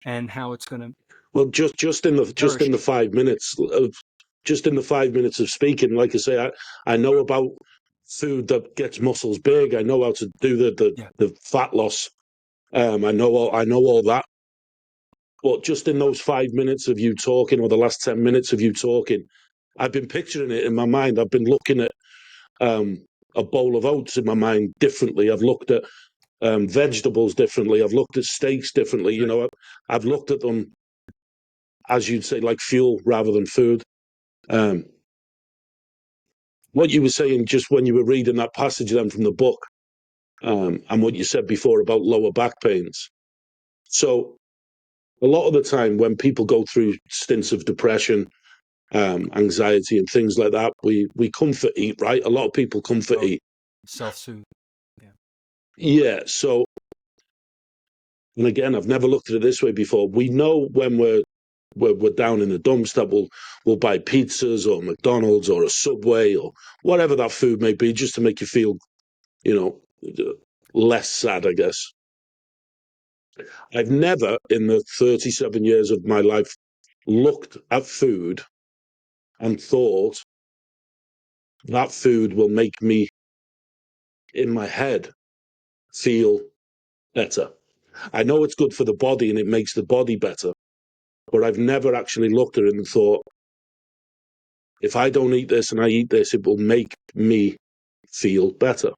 and how it's going to Well, just nourish in the you. 5 minutes of just in the 5 minutes of speaking, like I say, I know about food that gets muscles big. I know how to do Yeah. the fat loss. I know all that. But just in those 5 minutes of you talking, or the last 10 minutes of you talking, I've been picturing it in my mind. I've been looking at um, a bowl of oats in my mind differently. I've looked at vegetables differently. I've looked at steaks differently. You Right. know, I've looked at them, as you'd say, like fuel rather than food. Um, what you were saying just when you were reading that passage then from the book, and what you said before about lower back pains. So a lot of the time when people go through stints of depression, anxiety, and things like that, we comfort eat, right? A lot of people comfort Oh, eat. self-soothe. Yeah. Yeah. So, and again, I've never looked at it this way before. We know when we're down in the dumps that we'll buy pizzas or McDonald's or a Subway or whatever that food may be, just to make you feel, you know, less sad, I guess. I've never, in the 37 years of my life, looked at food and thought that food will make me, in my head, feel better. I know it's good for the body and it makes the body better, but I've never actually looked at it and thought, if I don't eat this and I eat this, it will make me feel better.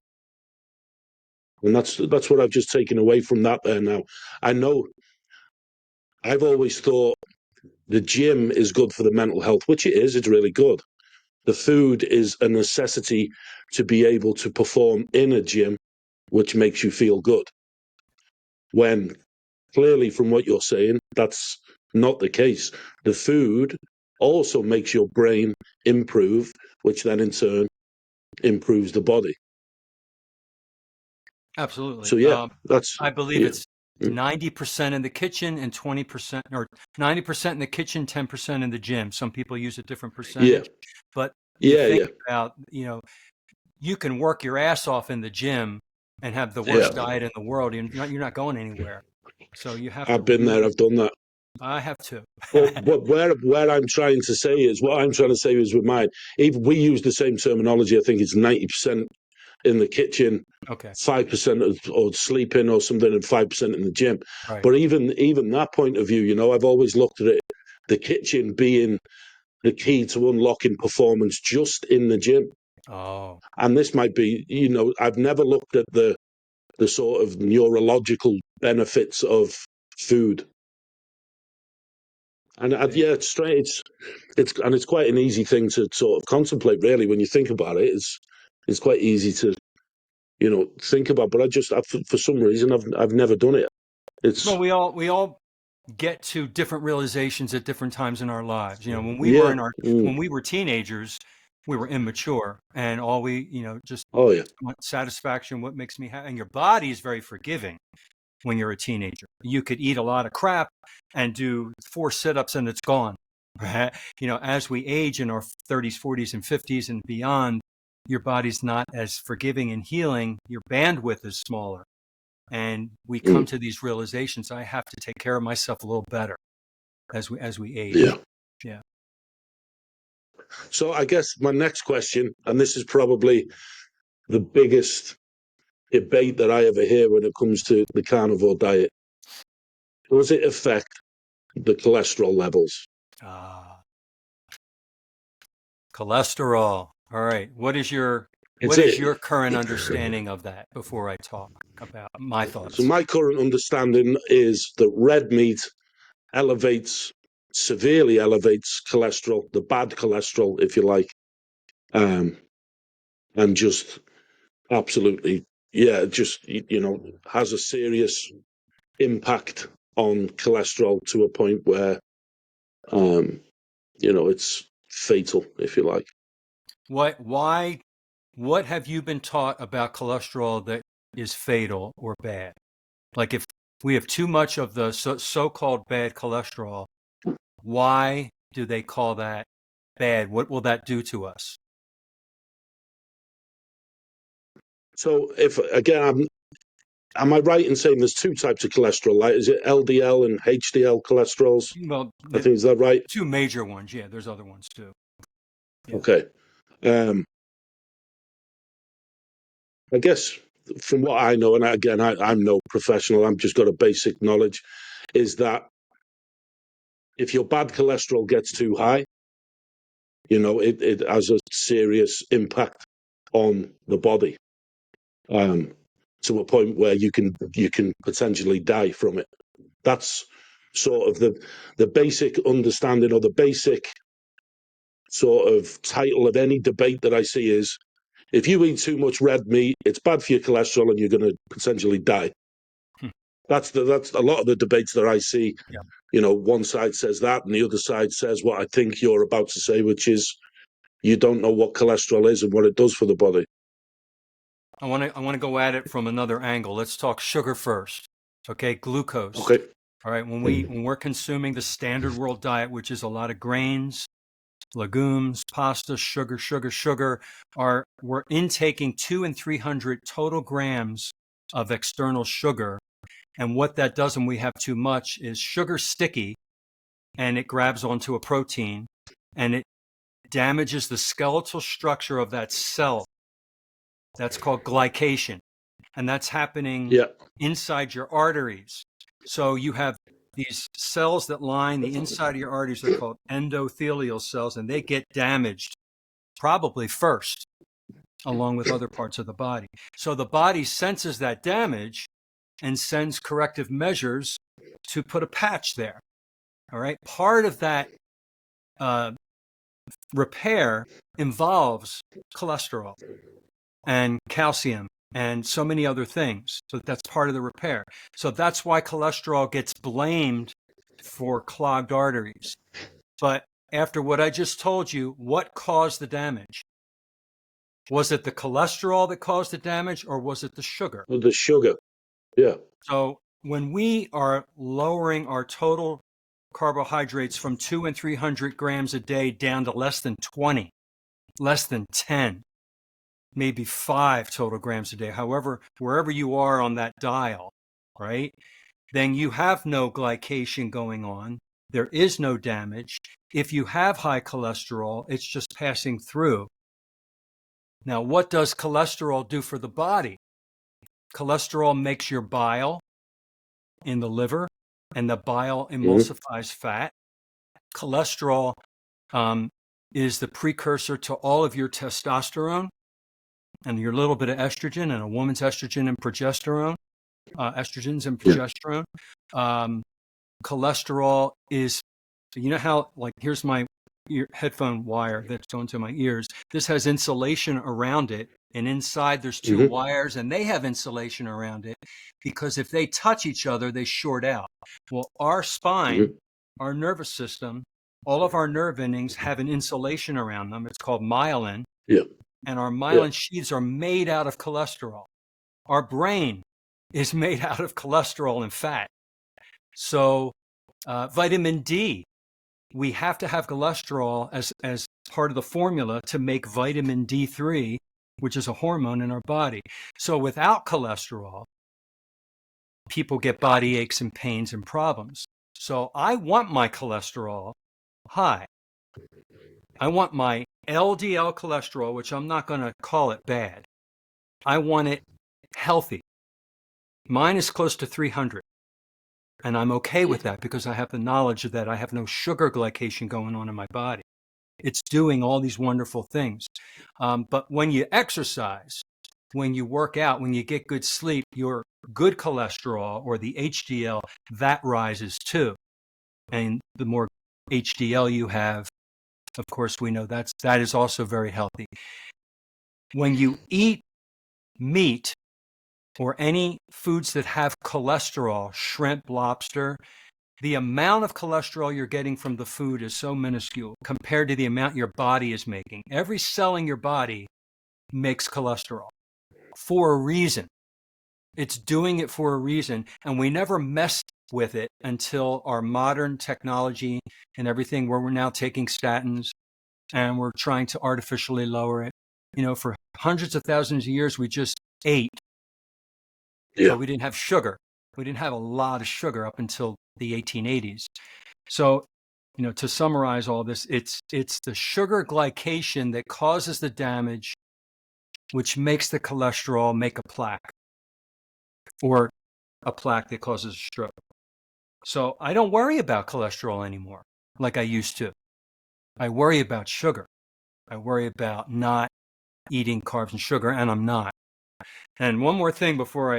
And that's what I've just taken away from that there now. I know I've always thought the gym is good for the mental health, which it is, it's really good. The food is a necessity to be able to perform in a gym, which makes you feel good. When clearly, from what you're saying, that's not the case. The food also makes your brain improve, which then in turn improves the body. Absolutely. So yeah, that's I believe yeah, it's 90% in the kitchen and 20%, or 90% in the kitchen, 10% in the gym. Some people use a different yeah, percentage, but you yeah, think yeah, about, you can work your ass off in the gym and have the yeah. worst diet in the world. You're not going anywhere. So you have to I've been there. really, I've done that. I have two. But where I'm trying to say is, what I'm trying to say is with mine, even we use the same terminology. I think it's 90% in the kitchen, Okay. 5% or sleeping or something, and 5% in the gym. Right. But even that point of view, I've always looked at it, the kitchen being the key to unlocking performance just in the gym. Oh. And this might be, I've never looked at the sort of neurological benefits of food. And yeah, it's straight. It's quite an easy thing to sort of contemplate, really, when you think about it. It's quite easy to think about. But for some reason, I've never done it. Well, It's we all get to different realizations at different times in our lives. When we were yeah. in our when we were teenagers, we were immature, and all we just Oh yeah. want satisfaction. What makes me happy? And your body is very forgiving when you're a teenager. You could eat a lot of crap and do 4 sit-ups and it's gone. Right? As we age in our 30s, 40s, and 50s and beyond, your body's not as forgiving and healing. Your bandwidth is smaller. And we come Mm, to these realizations. I have to take care of myself a little better as we age. yeah. Yeah. So I guess my next question, and this is probably the biggest debate that I ever hear when it comes to the carnivore diet: does it affect the cholesterol levels? Ah, cholesterol. All right. What is your It's what is it. your current understanding of that before I talk about my So thoughts? my current understanding is that red meat elevates, severely elevates cholesterol, the bad cholesterol, if you like, um, and just absolutely, yeah, just has a serious impact on cholesterol to a point where, um, it's fatal, if you like. What have you been taught about cholesterol that is fatal or bad? Like if we have too much of the so-called bad cholesterol, why do they call that bad? What will that do to us? So, if again, am I right in saying there's two types of cholesterol? Like, is it LDL and HDL cholesterols? Well, I the think, is that right? two major ones. Yeah, there's other ones too. Yeah. Okay. Um, I guess from what I know, and again, I'm no professional, I've just got a basic knowledge, is that if your bad cholesterol gets too high, it has a serious impact on the body, um, to a point where you can potentially die from it. That's sort of the basic understanding, or the basic sort of title of any debate that I see is: if you eat too much red meat, it's bad for your cholesterol and you're going to potentially die. Hmm. That's a lot of the debates that I see. Yeah. One side says that, and the other side says what I think you're about to say, which is you don't know what cholesterol is and what it does for the body. I want to go at it from another angle. Let's talk sugar first. Okay, glucose. Okay. All right, when we're consuming the standard world diet, which is a lot of grains, legumes, pasta, sugar, sugar, sugar, we're intaking 200 and 300 total grams of external sugar. And what that does when we have too much is sugar sticky, and it grabs onto a protein and it damages the skeletal structure of that cell. That's called glycation. And that's happening Yeah. inside your arteries. So you have these cells that line the inside of your arteries. They're called endothelial cells, and they get damaged probably first, along with other parts of the body. So the body senses that damage and sends corrective measures to put a patch there. All right. Part of that uh, repair involves cholesterol and calcium and so many other things. So that's part of the repair. So that's why cholesterol gets blamed for clogged arteries. But after what I just told you, what caused the damage? Was it the cholesterol that caused the damage, or was it the sugar? With the sugar. Yeah. So when we are lowering our total carbohydrates from 200 and 300 grams a day down to less than 20, less than 10, maybe 5 total grams a day, however, wherever you are on that dial, right? Then you have no glycation going on. There is no damage. If you have high cholesterol, it's just passing through. Now, what does cholesterol do for the body? Cholesterol makes your bile in the liver, and the bile emulsifies fat. Cholesterol is the precursor to all of your testosterone and your little bit of estrogen, and a woman's estrogen and progesterone, estrogens and progesterone. Cholesterol is, you know how, like, here's my headphone wire that's going to my ears. This has insulation around it, and inside there's two wires, and they have insulation around it, because if they touch each other, they short out. Well, our spine, our nervous system, all of our nerve endings have an insulation around them. It's called myelin. And our myelin sheaths are made out of cholesterol. Our brain is made out of cholesterol and fat. So vitamin D, we have to have cholesterol as part of the formula to make vitamin D3, which is a hormone in our body. So without cholesterol, people get body aches and pains and problems. So I want my cholesterol high. I want my LDL cholesterol, which I'm not going to call it bad. I want it healthy. Mine is close to 300. And I'm okay with that because I have the knowledge that I have no sugar glycation going on in my body. It's doing all these wonderful things. But when you exercise, when you work out, when you get good sleep, your good cholesterol, or the HDL, that rises too. And the more HDL you have, of course, we know that is also very healthy. When you eat meat or any foods that have cholesterol, shrimp, lobster, the amount of cholesterol you're getting from the food is so minuscule compared to the amount your body is making. Every cell in your body makes cholesterol for a reason. It's doing it for a reason, and we never messed with it until our modern technology and everything, where we're now taking statins and we're trying to artificially lower it. You know, for hundreds of thousands of years, we just ate. So we didn't have sugar. We didn't have a lot of sugar up until the 1880s. So, you know, to summarize all this, it's the sugar glycation that causes the damage, which makes the cholesterol make a plaque, or a plaque that causes a stroke. So I don't worry about cholesterol anymore like I used to. I worry about sugar. I worry about not eating carbs and sugar, and I'm not. And one more thing before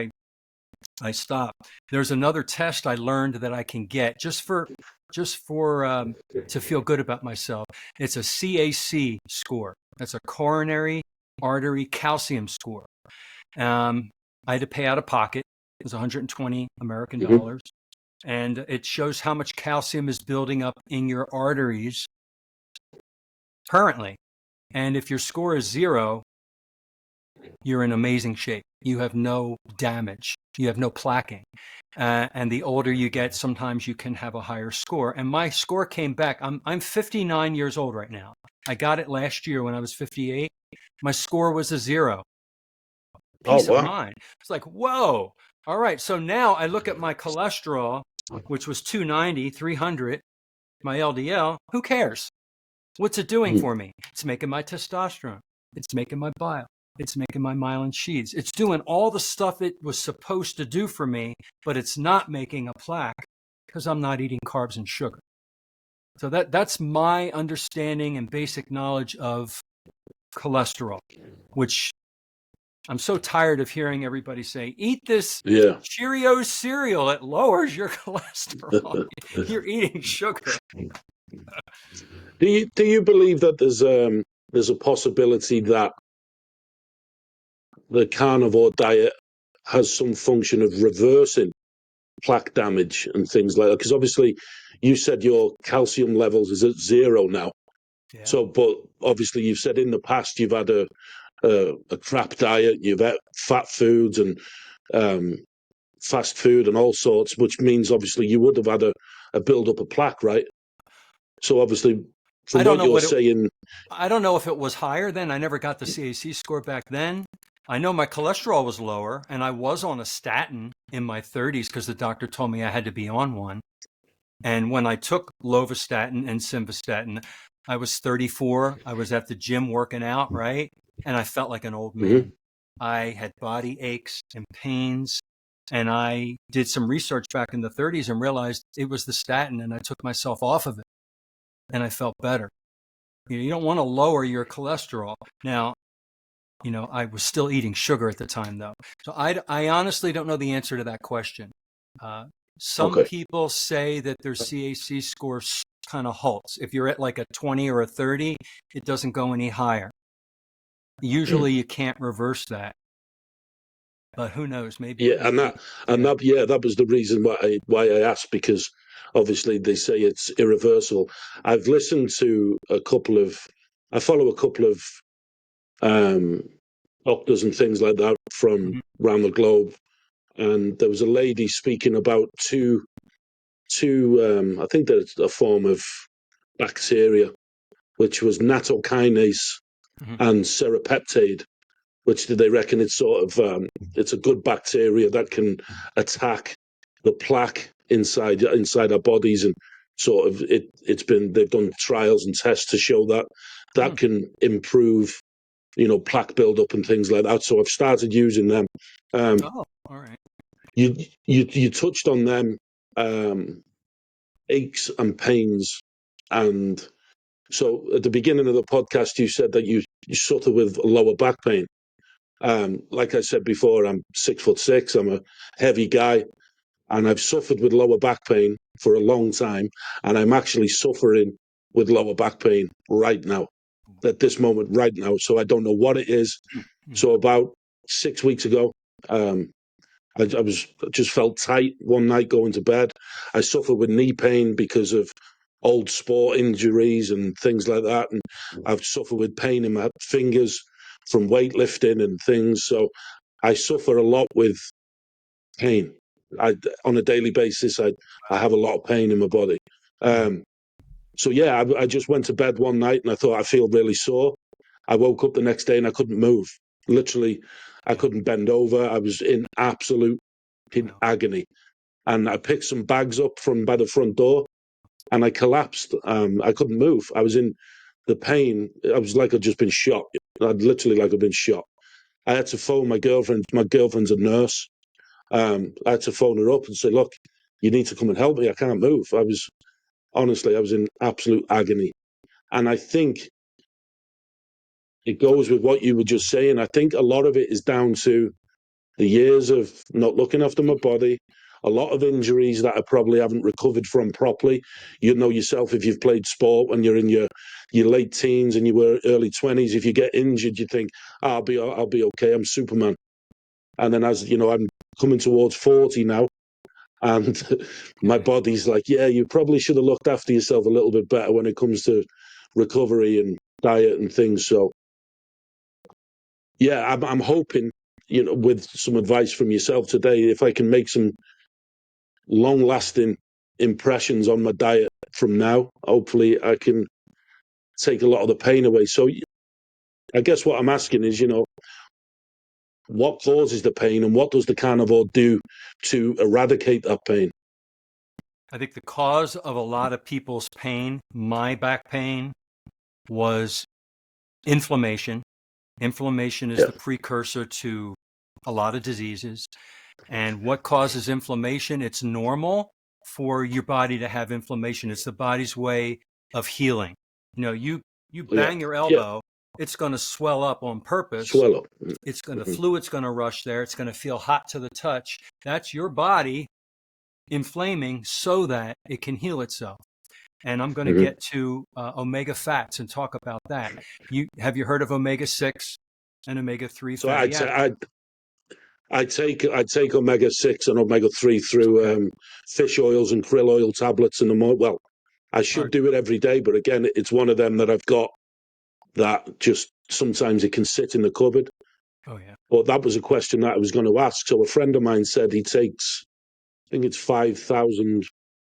I stop. There's another test I learned that I can get just for to feel good about myself. It's a CAC score. That's a coronary artery calcium score. I had to pay out of pocket. It was 120 American dollars. And it shows how much calcium is building up in your arteries currently. And if your score is 0, you're in amazing shape. You have no damage. You have no plaquing. And the older you get, sometimes you can have a higher score. And my score came back. I'm 59 years old right now. I got it last year when I was 58. My score was a 0. Peace of mind. It's like, whoa. All right. So now I look at my cholesterol, which was 290, 300, my LDL. Who cares? What's it doing for me? It's making my testosterone. It's making my bile. It's making my myelin sheaths. It's doing all the stuff it was supposed to do for me, but it's not making a plaque because I'm not eating carbs and sugar. So that's my understanding and basic knowledge of cholesterol, which I'm so tired of hearing everybody say, eat this Cheerios cereal. It lowers your cholesterol. You're eating sugar. Do you believe that there's a possibility that the carnivore diet has some function of reversing plaque damage and things like that? Because obviously you said your calcium levels is at 0 now. Yeah. So, but obviously you've said in the past you've had a crap diet, you've had fat foods and fast food and all sorts, which means obviously you would have had a build up of plaque, right? So obviously, from what you're saying, I don't know if it was higher then. I never got the CAC score back then. I know my cholesterol was lower, and I was on a statin in my 30s because the doctor told me I had to be on one. And when I took lovastatin and simvastatin, I was 34. I was at the gym working out, right? And I felt like an old man. I had body aches and pains. And I did some research back in the 30s and realized it was the statin, and I took myself off of it and I felt better. You don't want to lower your cholesterol. Now, I was still eating sugar at the time, though. So I honestly don't know the answer to that question. Some Okay. people say that their CAC score kind of halts. If you're at like a 20 or a 30, it doesn't go any higher. Usually you can't reverse that. But who knows? Maybe. Yeah, that was the reason why I asked, because obviously they say it's irreversible. I've listened to I follow a couple of um, doctors and things like that from Mhm. around the globe, and there was a lady speaking about two I think there's a form of bacteria, which was nattokinase Mhm. and serapeptide, which they reckon it's sort of it's a good bacteria that can attack the plaque inside our bodies, and sort of they've done trials and tests to show that that can improve plaque buildup and things like that. So I've started using them. Oh, all right. You touched on them, aches and pains, and so at the beginning of the podcast you said that you suffer with lower back pain. Like I said before, I'm 6'6". I'm a heavy guy, and I've suffered with lower back pain for a long time, and I'm actually suffering with lower back pain right now, at this moment, right now. So I don't know what it is. Mhm. So about 6 weeks ago, um, I just felt tight one night going to bed. I suffer with knee pain because of old sport injuries and things like that, and I've suffered with pain in my fingers from weightlifting and things. So I suffer a lot with pain. On a daily basis, I have a lot of pain in my body. Mhm. Um, so yeah, I just went to bed one night and I thought I feel really sore. I woke up the next day and I couldn't move. Literally, I Yeah. couldn't bend over. I was in absolute Well, agony. And I picked some bags up from by the front door and I collapsed. I couldn't move. I was in the pain. I was like I'd just been shot. I'd literally like I'd been shot. I had to phone my girlfriend. My girlfriend's a nurse. I had to phone her up and say, look, you need to come and help me. I can't move. I was in absolute agony. And I think it goes with what you were just saying. I think a lot of it is down to the years of not looking after my body, a lot of injuries that I probably haven't recovered from properly. You know yourself, if you've played sport when you're in your late teens and you were early 20s, if you get injured, you think, oh, I'll be okay. I'm Superman. And then as you know, I'm coming towards 40 now, and my okay. body's like, yeah, you probably should have looked after yourself a little bit better when it comes to recovery and diet and things. So yeah, I'm hoping, with some advice from yourself today, if I can make some long lasting impressions on my diet from now, hopefully I can take a lot of the pain away. So I guess what I'm asking is, what causes the pain and what does the carnivore do to eradicate that pain? I think the cause of a lot of people's pain, my back pain, was inflammation. Inflammation is Yeah, the precursor to a lot of diseases. And what causes inflammation? It's normal for your body to have inflammation. It's the body's way of healing. You yeah, bang your yeah. elbow, it's going to swell up on purpose. Swell up. The Mm-hmm. fluid's going to rush there. It's going to feel hot to the touch. That's your body inflaming so that it can heal itself. And I'm going to Mm-hmm. get to omega fats and talk about that. Have you heard of omega 6 and omega 3 So fatty acids? I take omega 6 and omega 3 through Okay. fish oils and krill oil tablets in the morning. Well, I All should right. do it every day, but again, it's one of them that I've got that just sometimes it can sit in the cupboard. Oh yeah. But that was a question that I was going to ask. So a friend of mine said he takes, I think it's 5,000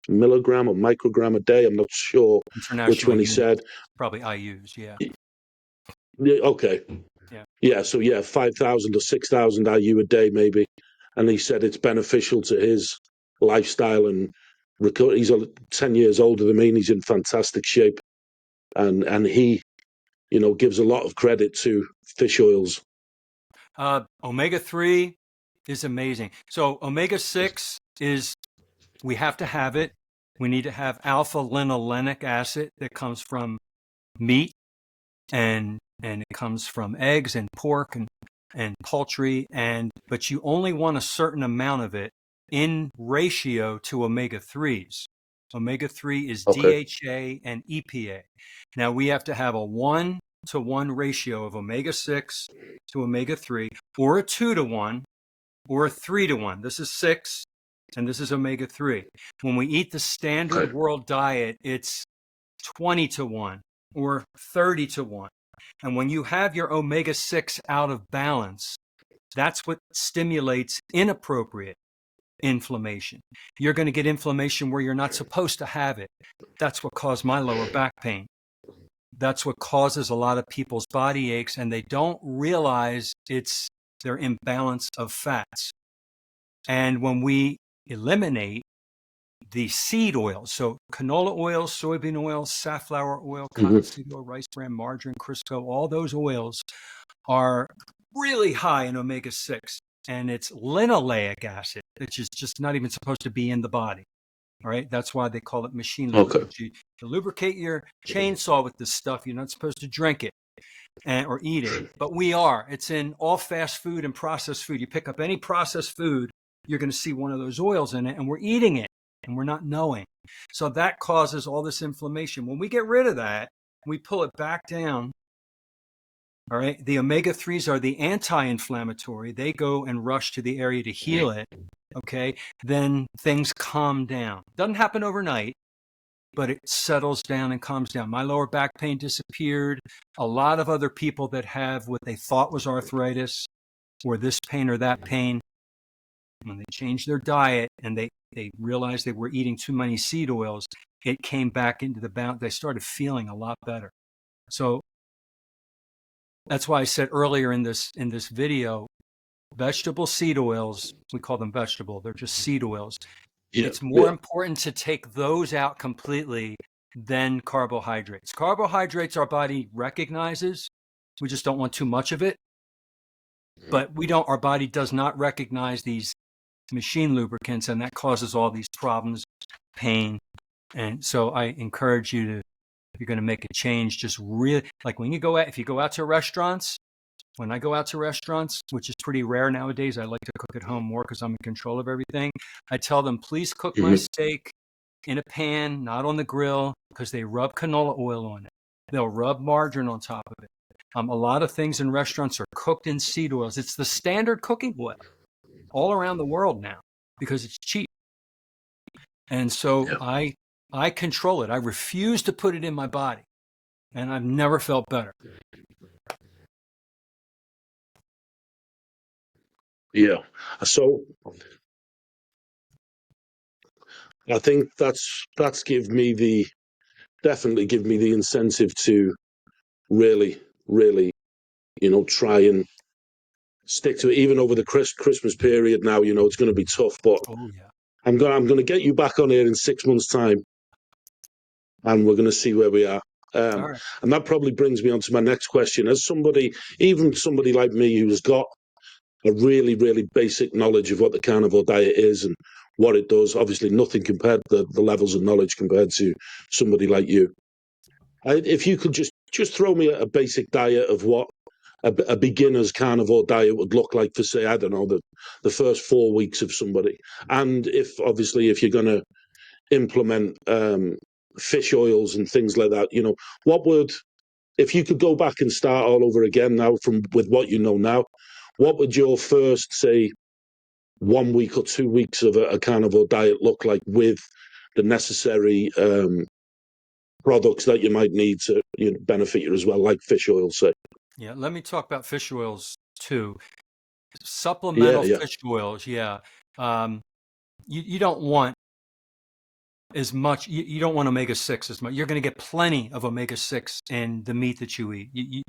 milligram or microgram a day. I'm not sure which International one he units, said. probably IU's. Yeah. Yeah, okay. Yeah. Yeah, so yeah, 5,000 or 6,000 IU a day maybe. And he said it's beneficial to his lifestyle and He's 10 years older than me, and he's in fantastic shape. And he, gives a lot of credit to fish oils. Omega-3 is amazing. So omega-6 is, we have to have it. We need to have alpha-linolenic acid that comes from meat, and it comes from eggs and pork and poultry, but you only want a certain amount of it in ratio to omega-3s. Omega-3 is Okay. DHA and EPA. Now we have to have a 1-to-1 ratio of omega-6 to omega-3, or a 2-to-1, or a 3-to-1. This is 6, and this is omega-3. When we eat the standard world diet, it's 20-to-1 or 30-to-1. And when you have your omega-6 out of balance, that's what stimulates inappropriate inflammation. You're going to get inflammation where you're not supposed to have it. That's what caused my lower back pain. That's what causes a lot of people's body aches, and they don't realize it's their imbalance of fats. And when we eliminate the seed oils, so canola oil, soybean oil, safflower oil, cottonseed oil, rice bran, margarine, Crisco, all those oils are really high in omega-6, and it's linoleic acid, which is just not even supposed to be in the body. All right, that's why they call it machine lubricants. You lubricate your chainsaw with this stuff. You're not supposed to drink it or eat it, but we are. It's in all fast food and processed food. You pick up any processed food, you're going to see one of those oils in it, and we're eating it, and we're not knowing. So that causes all this inflammation. When we get rid of that, we pull it back down. All right, the omega-3s are the anti-inflammatory. They go and rush to the area to heal it. Okay, then things calm down. Doesn't happen overnight, but it settles down and calms down. My lower back pain disappeared. A lot of other people that have what they thought was arthritis or this pain or that pain, when they changed their diet and they realized they were eating too many seed oils, it came back into the balance. They started feeling a lot better. So that's why I said earlier in this video, vegetable seed oils, we call them vegetable, they're just seed oils. It's more important to take those out completely than carbohydrates. Carbohydrates our body recognizes. We just don't want too much of it. But our body does not recognize these machine lubricants, and that causes all these problems, pain. And so I encourage you to, if you're going to make a change, just really, like when you go out, if you go out to restaurants, when I go out to restaurants, which is pretty rare nowadays, I like to cook at home more because I'm in control of everything. I tell them, please cook my steak in a pan, not on the grill, because they rub canola oil on it. They'll rub margarine on top of it. A lot of things in restaurants are cooked in seed oils. It's the standard cooking oil all around the world now because it's cheap. And so I control it. I refuse to put it in my body, and I've never felt better. Yeah. So I think that's definitely give me the incentive to really, really, try and stick to it, even over the Christmas period. Now, it's going to be tough, but I'm going to get you back on here in 6 months' time, and we're going to see where we are. And that probably brings me on to my next question. As even somebody like me who's got a really, really basic knowledge of what the carnivore diet is and what it does, obviously nothing compared to the levels of knowledge compared to somebody like you. If you could just throw me a basic diet of what a beginner's carnivore diet would look like for, say, I don't know, the first 4 weeks of somebody. And if you're going to implement fish oils and things like that, if you could go back and start all over again now with what you know now, what would your first, say, 1 week or 2 weeks of a carnivore diet look like with the necessary products that you might need to benefit you as well, like fish oil, say? Yeah, let me talk about fish oils too. Supplemental fish oils, you don't want as much, you don't want omega-6 as much. You're going to get plenty of omega-6 in the meat that you eat.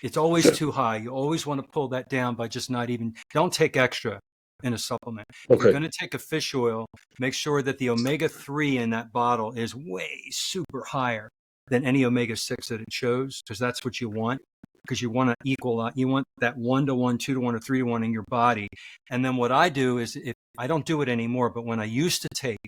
It's always too high. You always want to pull that down by just don't take extra in a supplement. If you're Okay. going to take a fish oil, make sure that the omega-3 in that bottle is way super higher than any omega-6 that it shows, because that's what you want. Because you want to equal, you want that 1-to-1, 2-to-1, or 3-to-1 in your body. And then what I do is, if I don't do it anymore, but when I used to take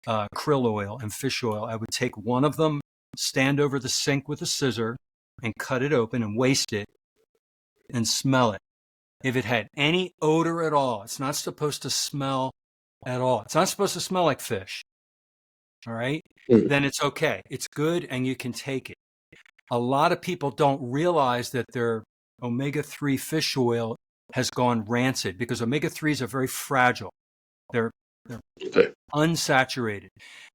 krill oil and fish oil, I would take one of them, stand over the sink with a scissor and cut it open and waste it and smell it. If it had any odor at all, it's not supposed to smell at all. It's not supposed to smell like fish. All right. Then it's okay. It's good and you can take it. A lot of people don't realize that their omega-3 fish oil has gone rancid, because omega-3s are very fragile. They're unsaturated.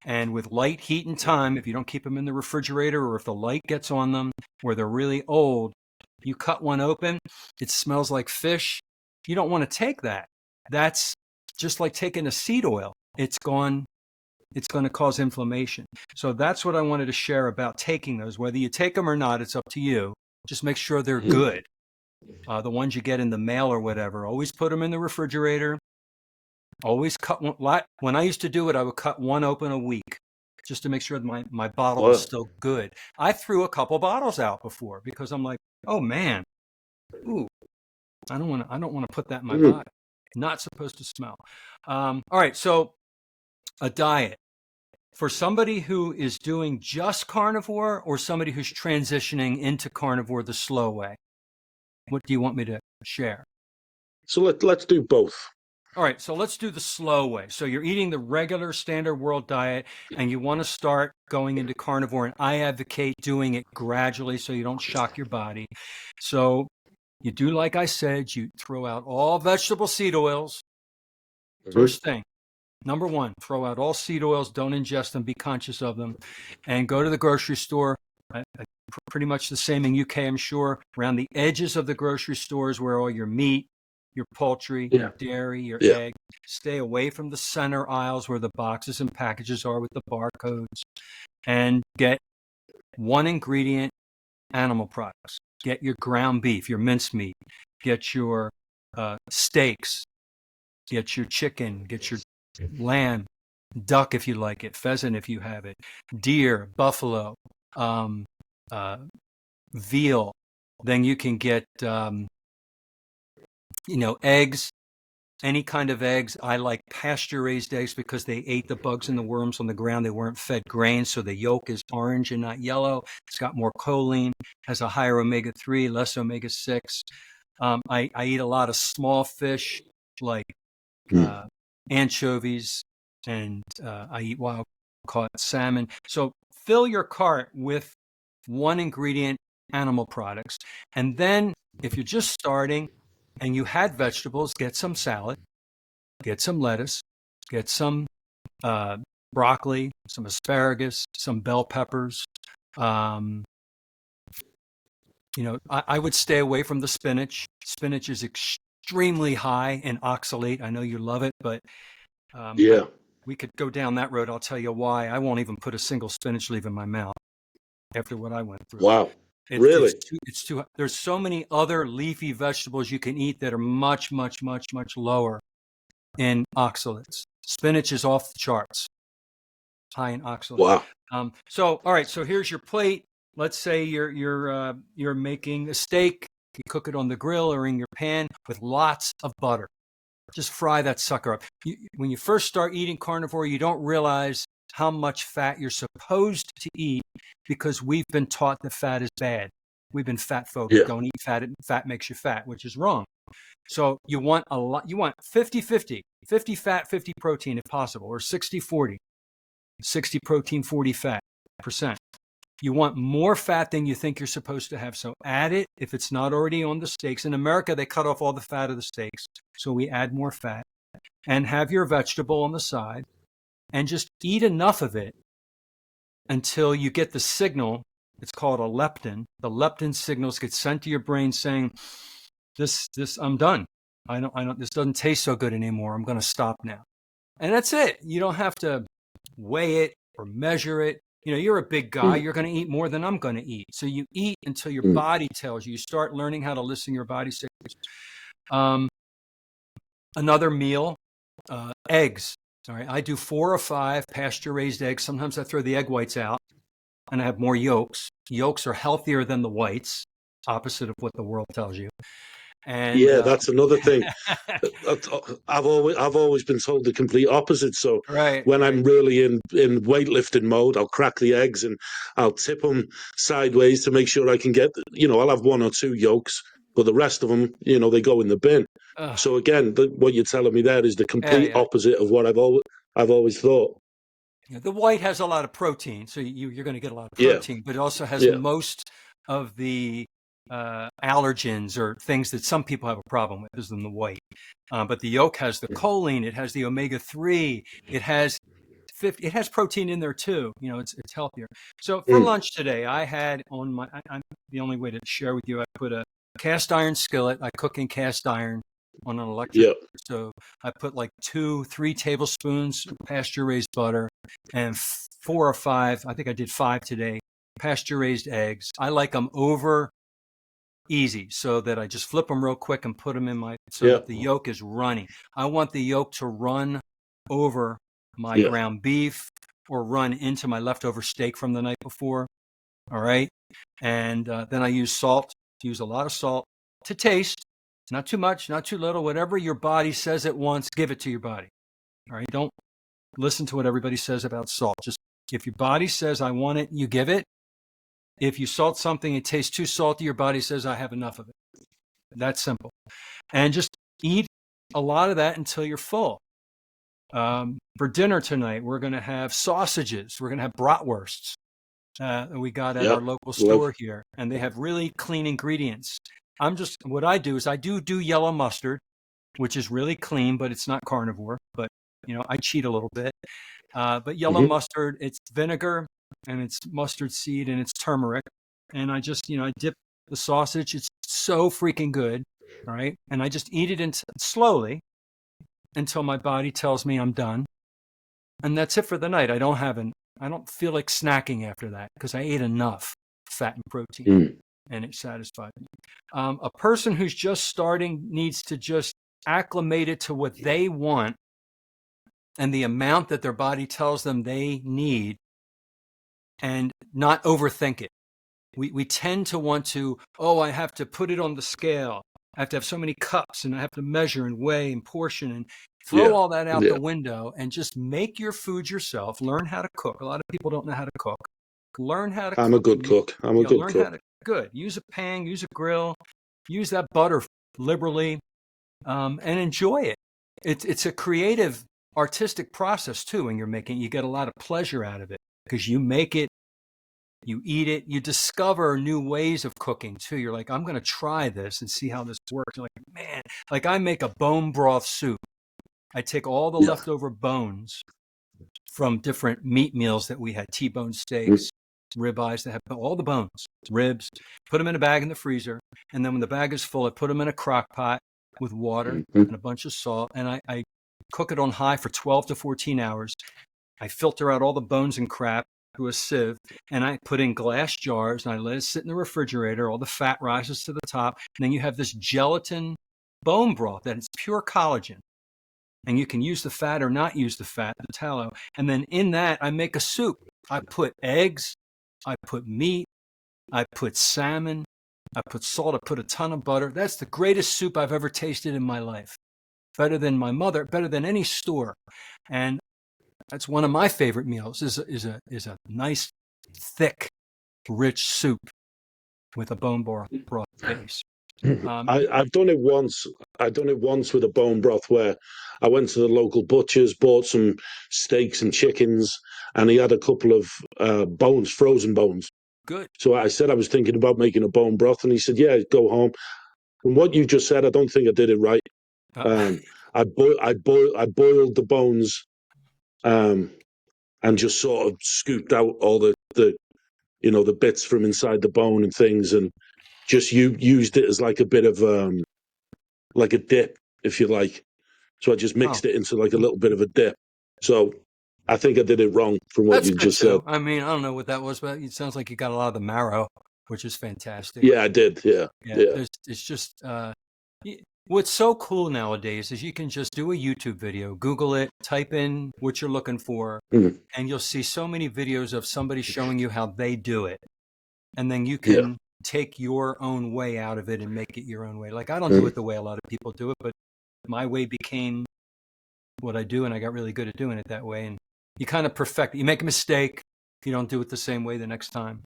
And with light, heat, and time, if you don't keep them in the refrigerator, or if the light gets on them where they're really old, you cut one open, it smells like fish. You don't want to take that. That's just like taking a seed oil. It's going to cause inflammation. So that's what I wanted to share about taking those. Whether you take them or not, it's up to you. Just make sure they're good. The ones you get in the mail or whatever, always put them in the refrigerator. Always cut one. When I used to do it, I would cut one open a week just to make sure that my bottle was still good. I threw a couple bottles out before because I'm like, oh man, ooh, I don't want to put that in my body. Not supposed to smell. All right, so a diet for somebody who is doing just carnivore, or somebody who's transitioning into carnivore the slow way. What do you want me to share? So let's do both. All right, so let's do the slow way. So you're eating the regular standard world diet and you want to start going into carnivore, and I advocate doing it gradually so you don't shock your body. So you do like I said, you throw out all vegetable seed oils. First thing. Number one, throw out all seed oils, don't ingest them, be conscious of them, and go to the grocery store. Pretty much the same in UK, I'm sure. Around the edges of the grocery stores where all your meat, your poultry, your dairy, your egg. Stay away from the center aisles where the boxes and packages are with the barcodes, and get one ingredient animal products. Get your ground beef, your mincemeat, get your steaks, get your chicken, get your lamb, duck if you like it, pheasant if you have it, deer, buffalo, veal. Then you can get eggs, any kind of eggs. I like pasture-raised eggs because they ate the bugs and the worms on the ground. They weren't fed grain, so the yolk is orange and not yellow. It's got more choline, has a higher omega-3, less omega-6. I eat a lot of small fish like anchovies, and I eat wild-caught salmon. So fill your cart with one ingredient animal products. And then if you're just starting and you had vegetables, get some salad, get some lettuce, get some broccoli, some asparagus, some bell peppers. I would stay away from the spinach. Spinach is extremely high in oxalate. I know you love it, but we could go down that road. I'll tell you why. I won't even put a single spinach leaf in my mouth after what I went through. Wow. Really? It's too. There's so many other leafy vegetables you can eat that are much, much, much, much lower in oxalates. Spinach is off the charts, high in oxalates. Wow. All right. So here's your plate. Let's say you're making a steak. You cook it on the grill or in your pan with lots of butter. Just fry that sucker up. When you first start eating carnivore, you don't realize how much fat you're supposed to eat because we've been taught that fat is bad. We've been fat folk. Don't eat fat. Fat makes you fat, which is wrong. So you want a lot. You want 50-50, 50 fat, 50 protein if possible, or 60-40, 60 protein, 40 fat percent. You want more fat than you think you're supposed to have. So add it if it's not already on the steaks. In America, they cut off all the fat of the steaks. So we add more fat, and have your vegetable on the side, and just eat enough of it until you get the signal. It's called a leptin. The leptin signals get sent to your brain saying, this, I'm done. This doesn't taste so good anymore. I'm going to stop now. And that's it. You don't have to weigh it or measure it. You're a big guy. You're going to eat more than I'm going to eat. So you eat until your body tells you. You start learning how to listen to your body signals. Another meal, eggs. All right, I do 4 or 5 pasture-raised eggs. Sometimes I throw the egg whites out, and I have more yolks. Yolks are healthier than the whites, opposite of what the world tells you. And Yeah, that's another thing. I've always been told the complete opposite. So right, when right. I'm really in weightlifting mode, I'll crack the eggs and I'll tip them sideways to make sure I can get. I'll have 1 or 2 yolks, but the rest of them, they go in the bin. So again, what you're telling me there is the Yeah, complete yeah. opposite of what I've always thought. Yeah, the white has a lot of protein, so you're going to get a lot of Yeah, protein, but it also has yeah, most of the allergens or things that some people have a problem with, is in the white. But the yolk has the choline, it has the omega-3, it has it has protein in there too. It's healthier. So for mm, lunch today, I had on my. I'm the only way to share with you. I put a cast iron skillet. I cook in cast iron on an electric yeah, stove. I put like 3 tablespoons pasture raised butter and 4 or 5. I think I did 5 today. Pasture raised eggs. I like them over easy, so that I just flip them real quick and put them in so yeah, that the yolk is runny. I want the yolk to run over my yeah, ground beef or run into my leftover steak from the night before. All right. And then I use salt, use a lot of salt to taste. Not too much, not too little. Whatever your body says it wants, give it to your body. All right. Don't listen to what everybody says about salt. Just if your body says, I want it, you give it. If you salt something, it tastes too salty, your body says, I have enough of it. That's simple. And just eat a lot of that until you're full. For dinner tonight, we're going to have sausages. We're going to have bratwursts that we got at yeah. our local Love. store here, and they have really clean ingredients. What I do is I do yellow mustard, which is really clean, but it's not carnivore. But I cheat a little bit. But yellow Hmm. mustard, it's vinegar and it's mustard seed and it's turmeric. And I just, I dip the sausage. It's so freaking good. All right. And I just eat it slowly until my body tells me I'm done. And that's it for the night. I don't feel like snacking after that because I ate enough fat and protein Mm, and it satisfied me. A person who's just starting needs to just acclimate it to what they want and the amount that their body tells them they need, and not overthink it. We tend to want to, I have to put it on the scale. I have to have so many cups and I have to measure and weigh and portion and throw yeah, all that out the yeah. window and just make your food yourself. Learn how to cook. A lot of people don't know how to cook. Learn how to I'm a cook. good cook. I'm a good Learn how cook. to good. Use a pan, use a grill, use that butter liberally, and enjoy it. It's a creative, artistic process too. When you're making, you get a lot of pleasure out of it because you make it, you eat it, you discover new ways of cooking too. You're like, I'm going to try this and see how this works. You're like, man, like I make a bone broth soup. I take all the Yeah. leftover bones from different meat meals that we had, T-bone Mm, steaks, ribeyes that have all the bones, ribs, put them in a bag in the freezer. And then when the bag is full, I put them in a crock pot with water mm, and a bunch of salt. And I cook it on high for 12 to 14 hours. I filter out all the bones and crap through a sieve, and I put in glass jars and I let it sit in the refrigerator. All the fat rises to the top. And then you have this gelatin bone broth that is pure collagen. And you can use the fat or not use the fat, the tallow. And then in that, I make a soup. I put eggs, I put meat, I put salmon, I put salt, I put a ton of butter. That's the greatest soup I've ever tasted in my life. Better than my mother, better than any store. And that's one of my favorite meals is a nice, thick, rich soup with a bone broth base. mm. I've done it once. I've done it once with a bone broth where I went to the local butcher's, bought some steaks and chickens, and he had a couple of bones, frozen bones. Good. So I said I was thinking about making a bone broth, and he said, "Yeah, go home." From what you just said, I don't think I did it right. Uh, Um, I boiled the bones, um, and just sort of scooped out all the bits from inside the bone and things, and just used it as like a bit of like a dip, if you like. So I just oh, mixed it into like a little bit of a dip. So I think I did it wrong from what that's you good just said. too. I mean, I don't know what that was, but it sounds like you got a lot of the marrow, which is fantastic. Yeah, I did. Yeah, Yeah, yeah, it's just What's so cool nowadays is you can just do a YouTube video, Google it, type in what you're looking for, Mm. and you'll see so many videos of somebody showing you how they do it. And then you Yeah. can take your own way out of it and make it your own way. Like I don't do Mm. it the way a lot of people do it, but my way became what I do, and I got really good at doing it that way. And you kind of perfect it. You make a mistake, you don't do it the same way the next time.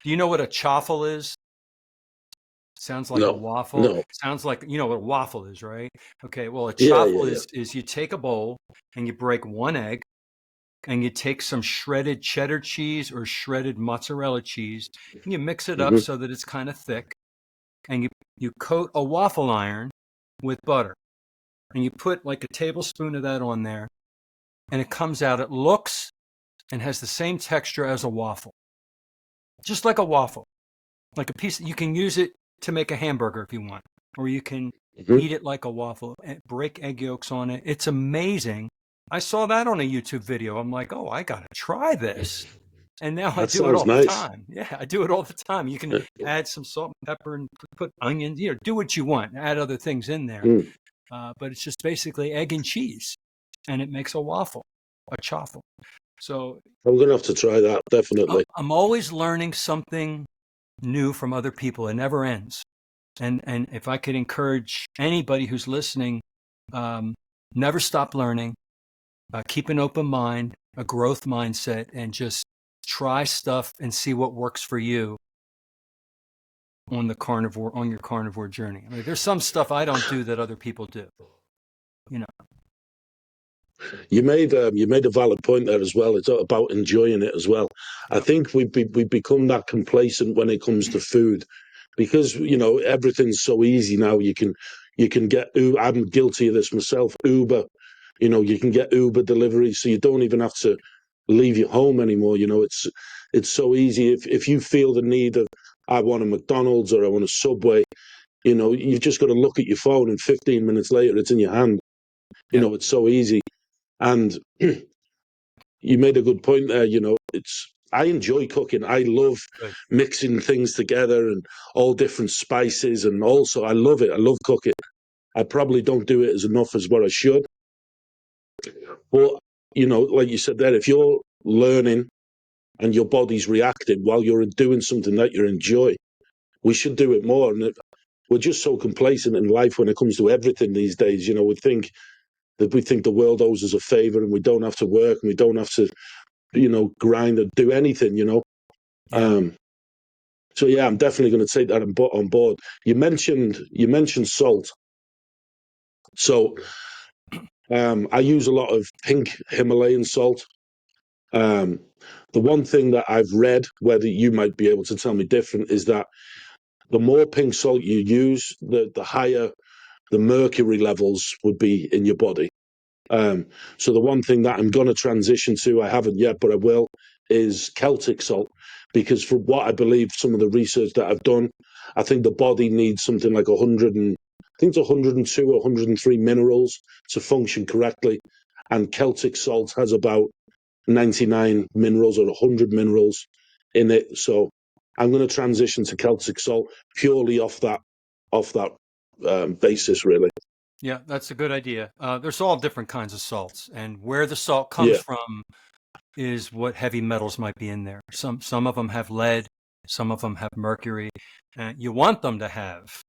Do you know what a chaffle is? Sounds like a No. waffle. No. Sounds like, you know what a waffle is, right? Okay, well, a Yeah. Yeah. chaffle Yeah. is you take a bowl and you break one egg and you take some shredded cheddar cheese or shredded mozzarella cheese and you mix it up Hmm. so that it's kind of thick, and you coat a waffle iron with butter and you put like a tablespoon of that on there, and it comes out. It looks and has the same texture as a waffle, just like a waffle, like a piece. You can use it to make a hamburger if you want, or you can Hmm. eat it like a waffle and break egg yolks on it. It's amazing. I saw that on a YouTube video. I'm like, oh, I gotta try this. And now I That do it sounds all the nice. time. Yeah, I do it all the time. You can add some salt and pepper and put onions, do what you want, add other things in there. Mm. But it's just basically egg and cheese, and it makes a waffle, a chaffle. So I'm gonna have to try that definitely. I'm always learning something new from other people. It never ends. And if I could encourage anybody who's listening, um, never stop learning, keep an open mind, a growth mindset, and just try stuff and see what works for you on your carnivore journey. I mean, there's some stuff I don't do that other people do. You know. You made a valid point there as well. It's about enjoying it as well. I Yep. think we become that complacent when it comes to food, because everything's so easy now. You can get. I'm guilty of this myself. Uber, you can get Uber deliveries, so you don't even have to leave your home anymore. It's so easy. If you feel the need of, I want a McDonald's or I want a Subway, you've just got to look at your phone, and 15 minutes later it's in your hand. Yep. It's so easy. And you made a good point there. I enjoy cooking. I love Good. mixing things together and all different spices, and also I love it. I love cooking. I probably don't do it as enough as what I should. But like you said there, if you're learning and your body's reacting while you're doing something that you enjoy, we should do it more. And we're just so complacent in life when it comes to everything these days. We think the world owes us a favor, and we don't have to work, and we don't have to grind or do anything. Yeah. Um, so yeah, I'm definitely going to take that on board. You mentioned salt. So I use a lot of pink Himalayan salt. Um, the one thing that I've read, whether you might be able to tell me different, is that the more pink salt you use, the higher the mercury levels would be in your body. Um, so the one thing that I'm going to transition to, I haven't yet, but I will, is Celtic salt, because from what I believe, some of the research that I've done, I think the body needs something like 100 and I think it's 102 or 103 minerals to function correctly, and Celtic salt has about 99 minerals or 100 minerals in it. So I'm going to transition to Celtic salt purely off that basis, really. Yeah, that's a good idea. There's all different kinds of salts, and where the salt comes Yeah, from is what heavy metals might be in there. Some of them have lead, some of them have mercury. You want them to have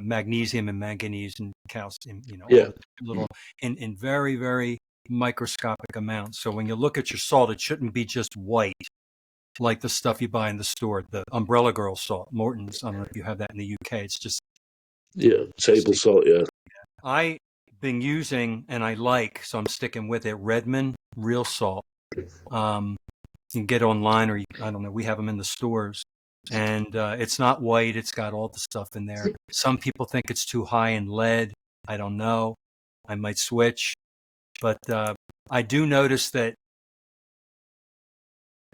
magnesium and manganese and calcium. All yeah, the little in very very microscopic amounts. So when you look at your salt, it shouldn't be just white like the stuff you buy in the store, the Umbrella Girl salt, Morton's. I don't know if you have that in the UK. It's just yeah. Table nasty. salt, yeah. I've been using, and I like, so I'm sticking with it, Redmond real salt. Um, you can get online, or I don't know, we have them in the stores. And it's not white, it's got all the stuff in there. Some people think it's too high in lead. I don't know. I might switch. But I do notice that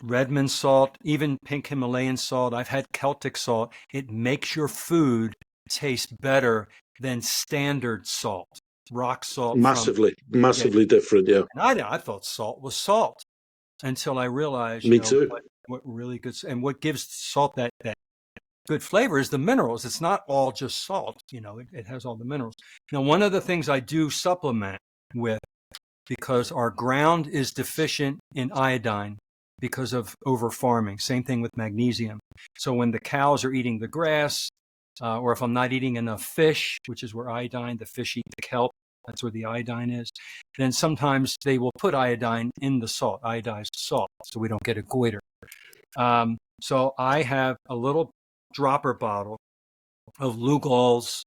Redmond salt, even pink Himalayan salt, I've had Celtic salt, it makes your food taste better than standard salt, rock salt from, Massively, yeah. massively different, yeah. And I thought salt was salt until I realized, Me too. what really good, and what gives salt that good flavor is the minerals. It's not all just salt, it has all the minerals. Now, one of the things I do supplement with, because our ground is deficient in iodine because of over farming. Same thing with magnesium. So when the cows are eating the grass, or if I'm not eating enough fish, which is where iodine, the fish eat the kelp, that's where the iodine is, then sometimes they will put iodine in the salt, iodized salt, so we don't get a goiter. So I have a little dropper bottle of Lugol's.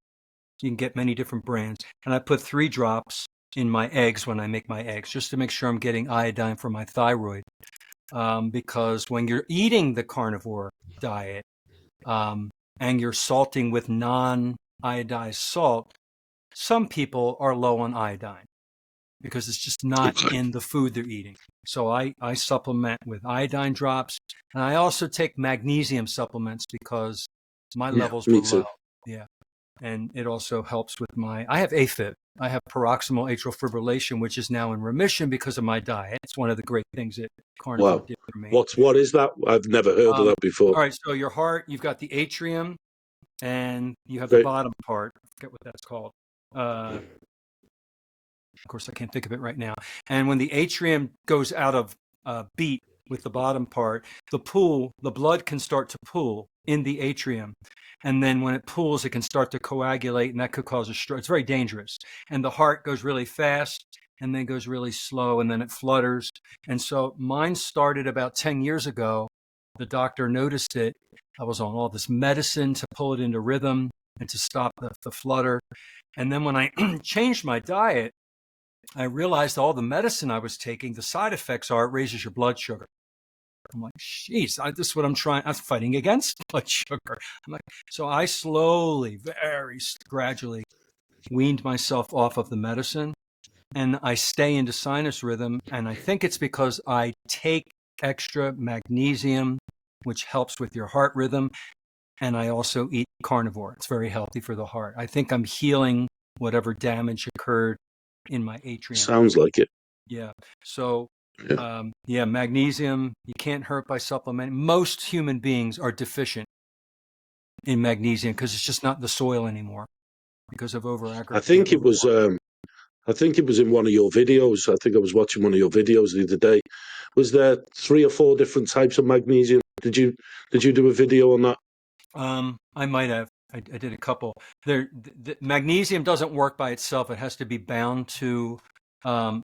You can get many different brands. And I put 3 drops in my eggs when I make my eggs, just to make sure I'm getting iodine for my thyroid. Because when you're eating the carnivore diet, and you're salting with non-iodized salt, some people are low on iodine because it's just not in the food they're eating. So I supplement with iodine drops, and I also take magnesium supplements because my levels were low. Yeah. And it also helps with I have AFib. I have paroxysmal atrial fibrillation, which is now in remission because of my diet. It's one of the great things that carnivore did for me. What is that? I've never heard of that before. All right, so your heart, you've got the atrium, and you have the bottom part. I forget what that's called. Of course, I can't think of it right now. And when the atrium goes out of beat with the bottom part, the blood can start to pool in the atrium. And then when it pools, it can start to coagulate, and that could cause a stroke. It's very dangerous. And the heart goes really fast and then goes really slow, and then it flutters. And so mine started about 10 years ago. The doctor noticed it. I was on all this medicine to pull it into rhythm and to stop the flutter. And then when I changed my diet, I realized all the medicine I was taking, the side effects are it raises your blood sugar. I'm like, geez, this is what I'm trying. I'm fighting against blood sugar. I'm like, so I slowly, very gradually weaned myself off of the medicine, and I stay into sinus rhythm. And I think it's because I take extra magnesium, which helps with your heart rhythm. And I also eat carnivore. It's very healthy for the heart. I think I'm healing whatever damage occurred in my atrium. Sounds like it. Yeah. So, magnesium, you can't hurt by supplementing. Most human beings are deficient in magnesium because it's just not in the soil anymore because of over-agriculture. I think it was in one of your videos. I think I was watching one of your videos the other day. Was there 3 or 4 different types of magnesium? Did you do a video on that? I might have. I did a couple. The magnesium doesn't work by itself. It has to be bound to I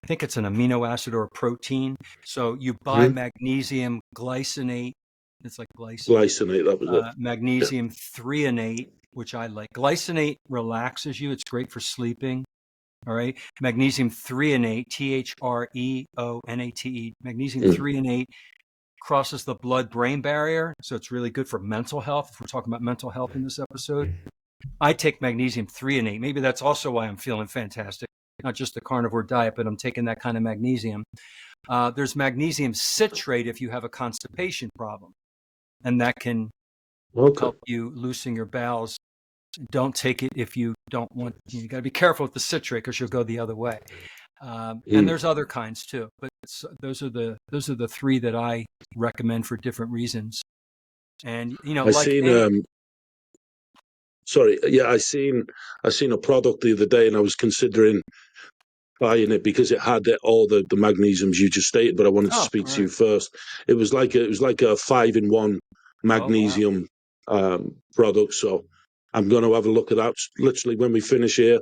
think it's an amino acid or a protein. So you buy magnesium glycinate. It's like glycinate. That was it. Magnesium threonate, which I like. Glycinate relaxes you. It's great for sleeping. All right. Magnesium threonate, threonate. Magnesium threonate crosses the blood-brain barrier, so it's really good for mental health. If we're talking about mental health in this episode, I take magnesium threonate. Maybe that's also why I'm feeling fantastic. Not just the carnivore diet, but I'm taking that kind of magnesium. There's magnesium citrate if you have a constipation problem, and that can help you loosen your bowels. Don't take it if you don't want. You got to be careful with the citrate because you'll go the other way. And there's other kinds too, but those are the 3 that I recommend for different reasons. And I seen a product the other day, and I was considering buying it because it had all the magnesiums you just stated. But I wanted to speak to you first. It was like a 5-in-1 magnesium product. So I'm going to have a look at that. Literally, when we finish here,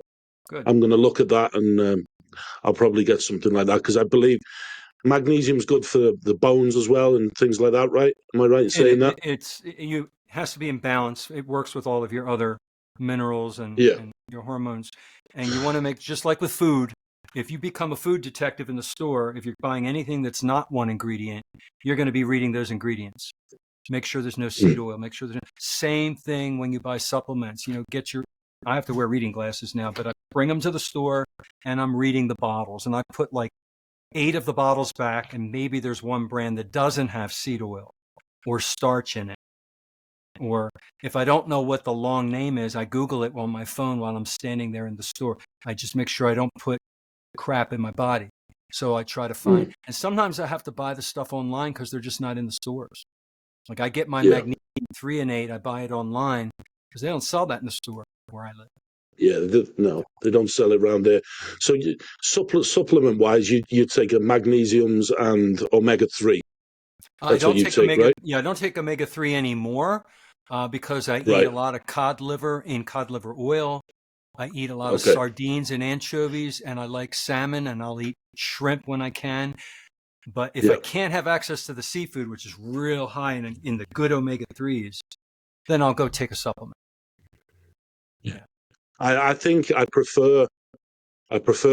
I'm going to look at that, and I'll probably get something like that because I believe magnesium's good for the bones as well and things like that, right? Am I right in saying that? It has to be in balance. It works with all of your other minerals and your hormones. And you want to make, just like with food, if you become a food detective in the store, if you're buying anything that's not one ingredient, you're going to be reading those ingredients. Make sure there's no seed oil. Make sure there's same thing when you buy supplements. I have to wear reading glasses now, but I bring them to the store and I'm reading the bottles, and I put like 8 of the bottles back, and maybe there's one brand that doesn't have seed oil or starch in it. Or if I don't know what the long name is, I Google it on my phone while I'm standing there in the store. I just make sure I don't put crap in my body. So I try to find, and sometimes I have to buy the stuff online because they're just not in the stores. Like I get my Yeah. magnesium threonate, I buy it online because they don't sell that in the store where I live. Yeah, no, they don't sell it around there. So, supplement wise, you take a magnesiums and omega-3. I That's what don't you take take, right? I don't take omega-3 anymore because I eat a Right. lot of cod liver in cod liver oil. I eat a lot of Okay. sardines and anchovies, and I like salmon, and I'll eat shrimp when I can. But if I Yeah. can't have access to the seafood, which is real high in the good omega-3s, then I'll go take a supplement. Yeah. Yeah. I think I prefer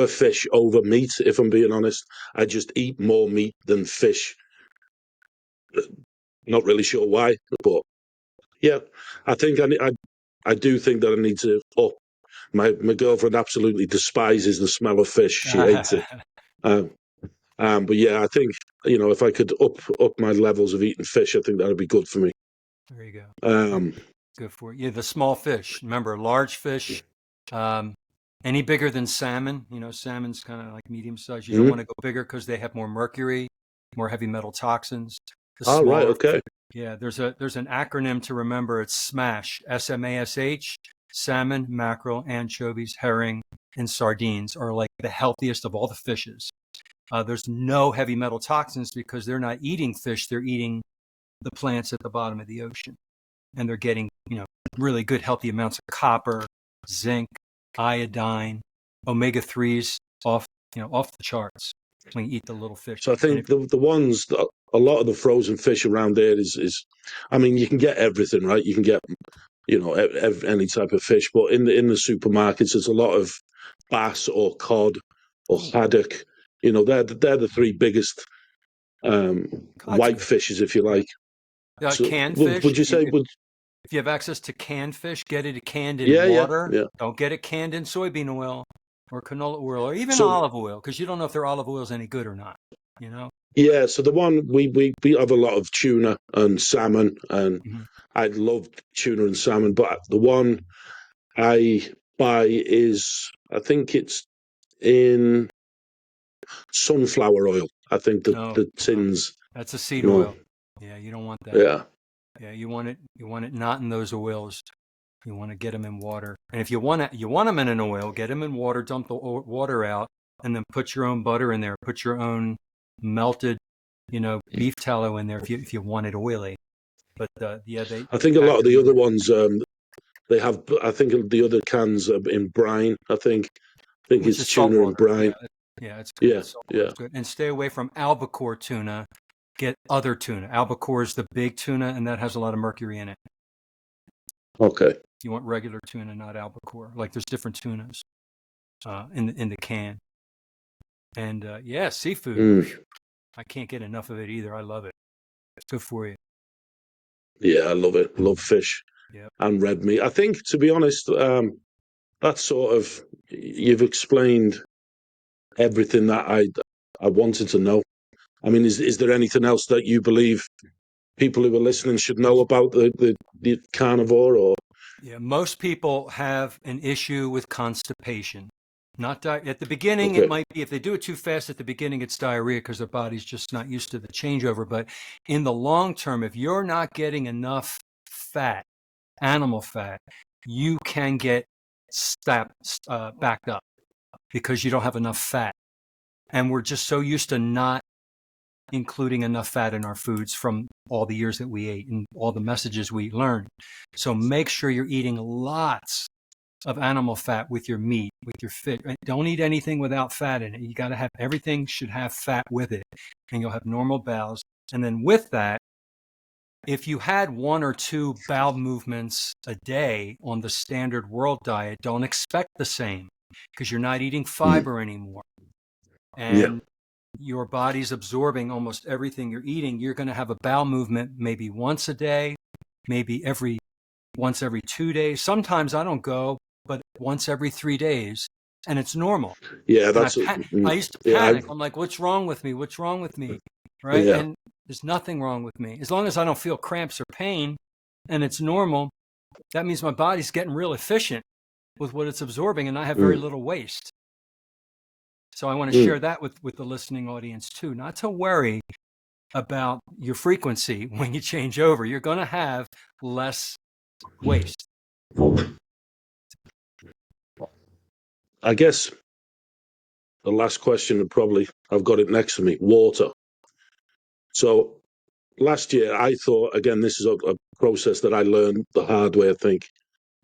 fish over meat. If I'm being honest, I just eat more meat than fish. Not really sure why, but yeah, I think I do think that I need to up. My girlfriend absolutely despises the smell of fish. She hates it. Um, but yeah, I think if I could up my levels of eating fish, I think that would be good for me. There you go. Oh, Um, good for you. Yeah, the small fish. Remember, large fish, um, any bigger than salmon, salmon's kind of like medium size. You don't want mhm. to go bigger because they have more mercury, more heavy metal toxins. The All right, smaller okay, fish. Yeah, there's an acronym to remember. It's SMASH, SMASH. Salmon, mackerel, anchovies, herring, and sardines are like the healthiest of all the fishes. There's no heavy metal toxins because they're not eating fish; they're eating the plants at the bottom of the ocean, and they're getting really good healthy amounts of copper, zinc, iodine, omega-3s off the charts when you eat the little fish. so I And if think the ones that a lot of the frozen fish around there is, I mean, you can get everything, right? You can get any type of fish, but in the supermarkets, there's a lot of bass or cod or haddock. They're the three biggest cod's white good, fishes, if you yeah. like. So, Canned fish, would you say? if you have access to canned fish, get it canned in Yeah, yeah, water. yeah. Don't get it canned in soybean oil or canola oil or even So olive oil because you don't know if their olive oil is any good or not. You know. yeah, so the one we have a lot of tuna and salmon, and Mm-hmm. I love tuna and salmon, but the one I buy is I think it's in sunflower oil. I think No, the tins. that's a seed No, oil. Yeah, you don't want that. yeah, Yeah, you want it not in those oils. You want to get them in water. And if you want them in an oil, get them in water, dump the water out, and then put your own butter in there. Put your own melted, beef tallow in there if you want it oily. But yeah, I they think a lot of the package other them ones they have. I think the other cans are in brine. I think which it's is salt tuna and water. brine. Yeah, it's good. Yeah, Salt water yeah. is good. And stay away from albacore tuna. Get other tuna. Albacore is the big tuna, and that has a lot of mercury in it. Okay. You want regular tuna, not albacore. Like there's different tunas in the can. And yeah, seafood. Mm. I can't get enough of it either. I love it. It's good for you. Yeah, I love it. Love fish Yep. and red meat. I think, to be honest, that's sort of you've explained everything that I wanted to know. I mean, is there anything else that you believe people who are listening should know about the carnivore? Or Yeah. Most people have an issue with constipation. Not at the beginning, it okay, might be if they do it too fast at the beginning, it's diarrhea because their body's just not used to the changeover. But in the long term, if you're not getting enough fat, animal fat, you can get backed up because you don't have enough fat. And we're just so used to not including enough fat in our foods from all the years that we ate and all the messages we learned. So make sure you're eating lots of animal fat with your meat, with your fish. Don't eat anything without fat in it. You got to have everything should have fat with it, and you'll have normal bowels. And then with that, if you had one or two bowel movements a day on the standard world diet, don't expect the same because you're not eating mm, fiber anymore. yeah, And your body's absorbing almost everything you're eating. You're going to have a bowel movement maybe once a day, maybe once every 2 days. Sometimes I don't go, but once every 3 days, and it's normal. yeah, And I used to yeah, panic. I'm like, what's wrong with me? What's wrong with me? Right? yeah, And there's nothing wrong with me. As long as I don't feel cramps or pain and it's normal, that means my body's getting real efficient with what it's absorbing and I have very mm, little waste. So I want to share mm, that with the listening audience too. Not to worry, about your frequency when you change over. You're going to have less waste. I guess the last question would probably, I've got it next to me, water. So last year, I thought, again, this is a process that I learned the hard way, I think.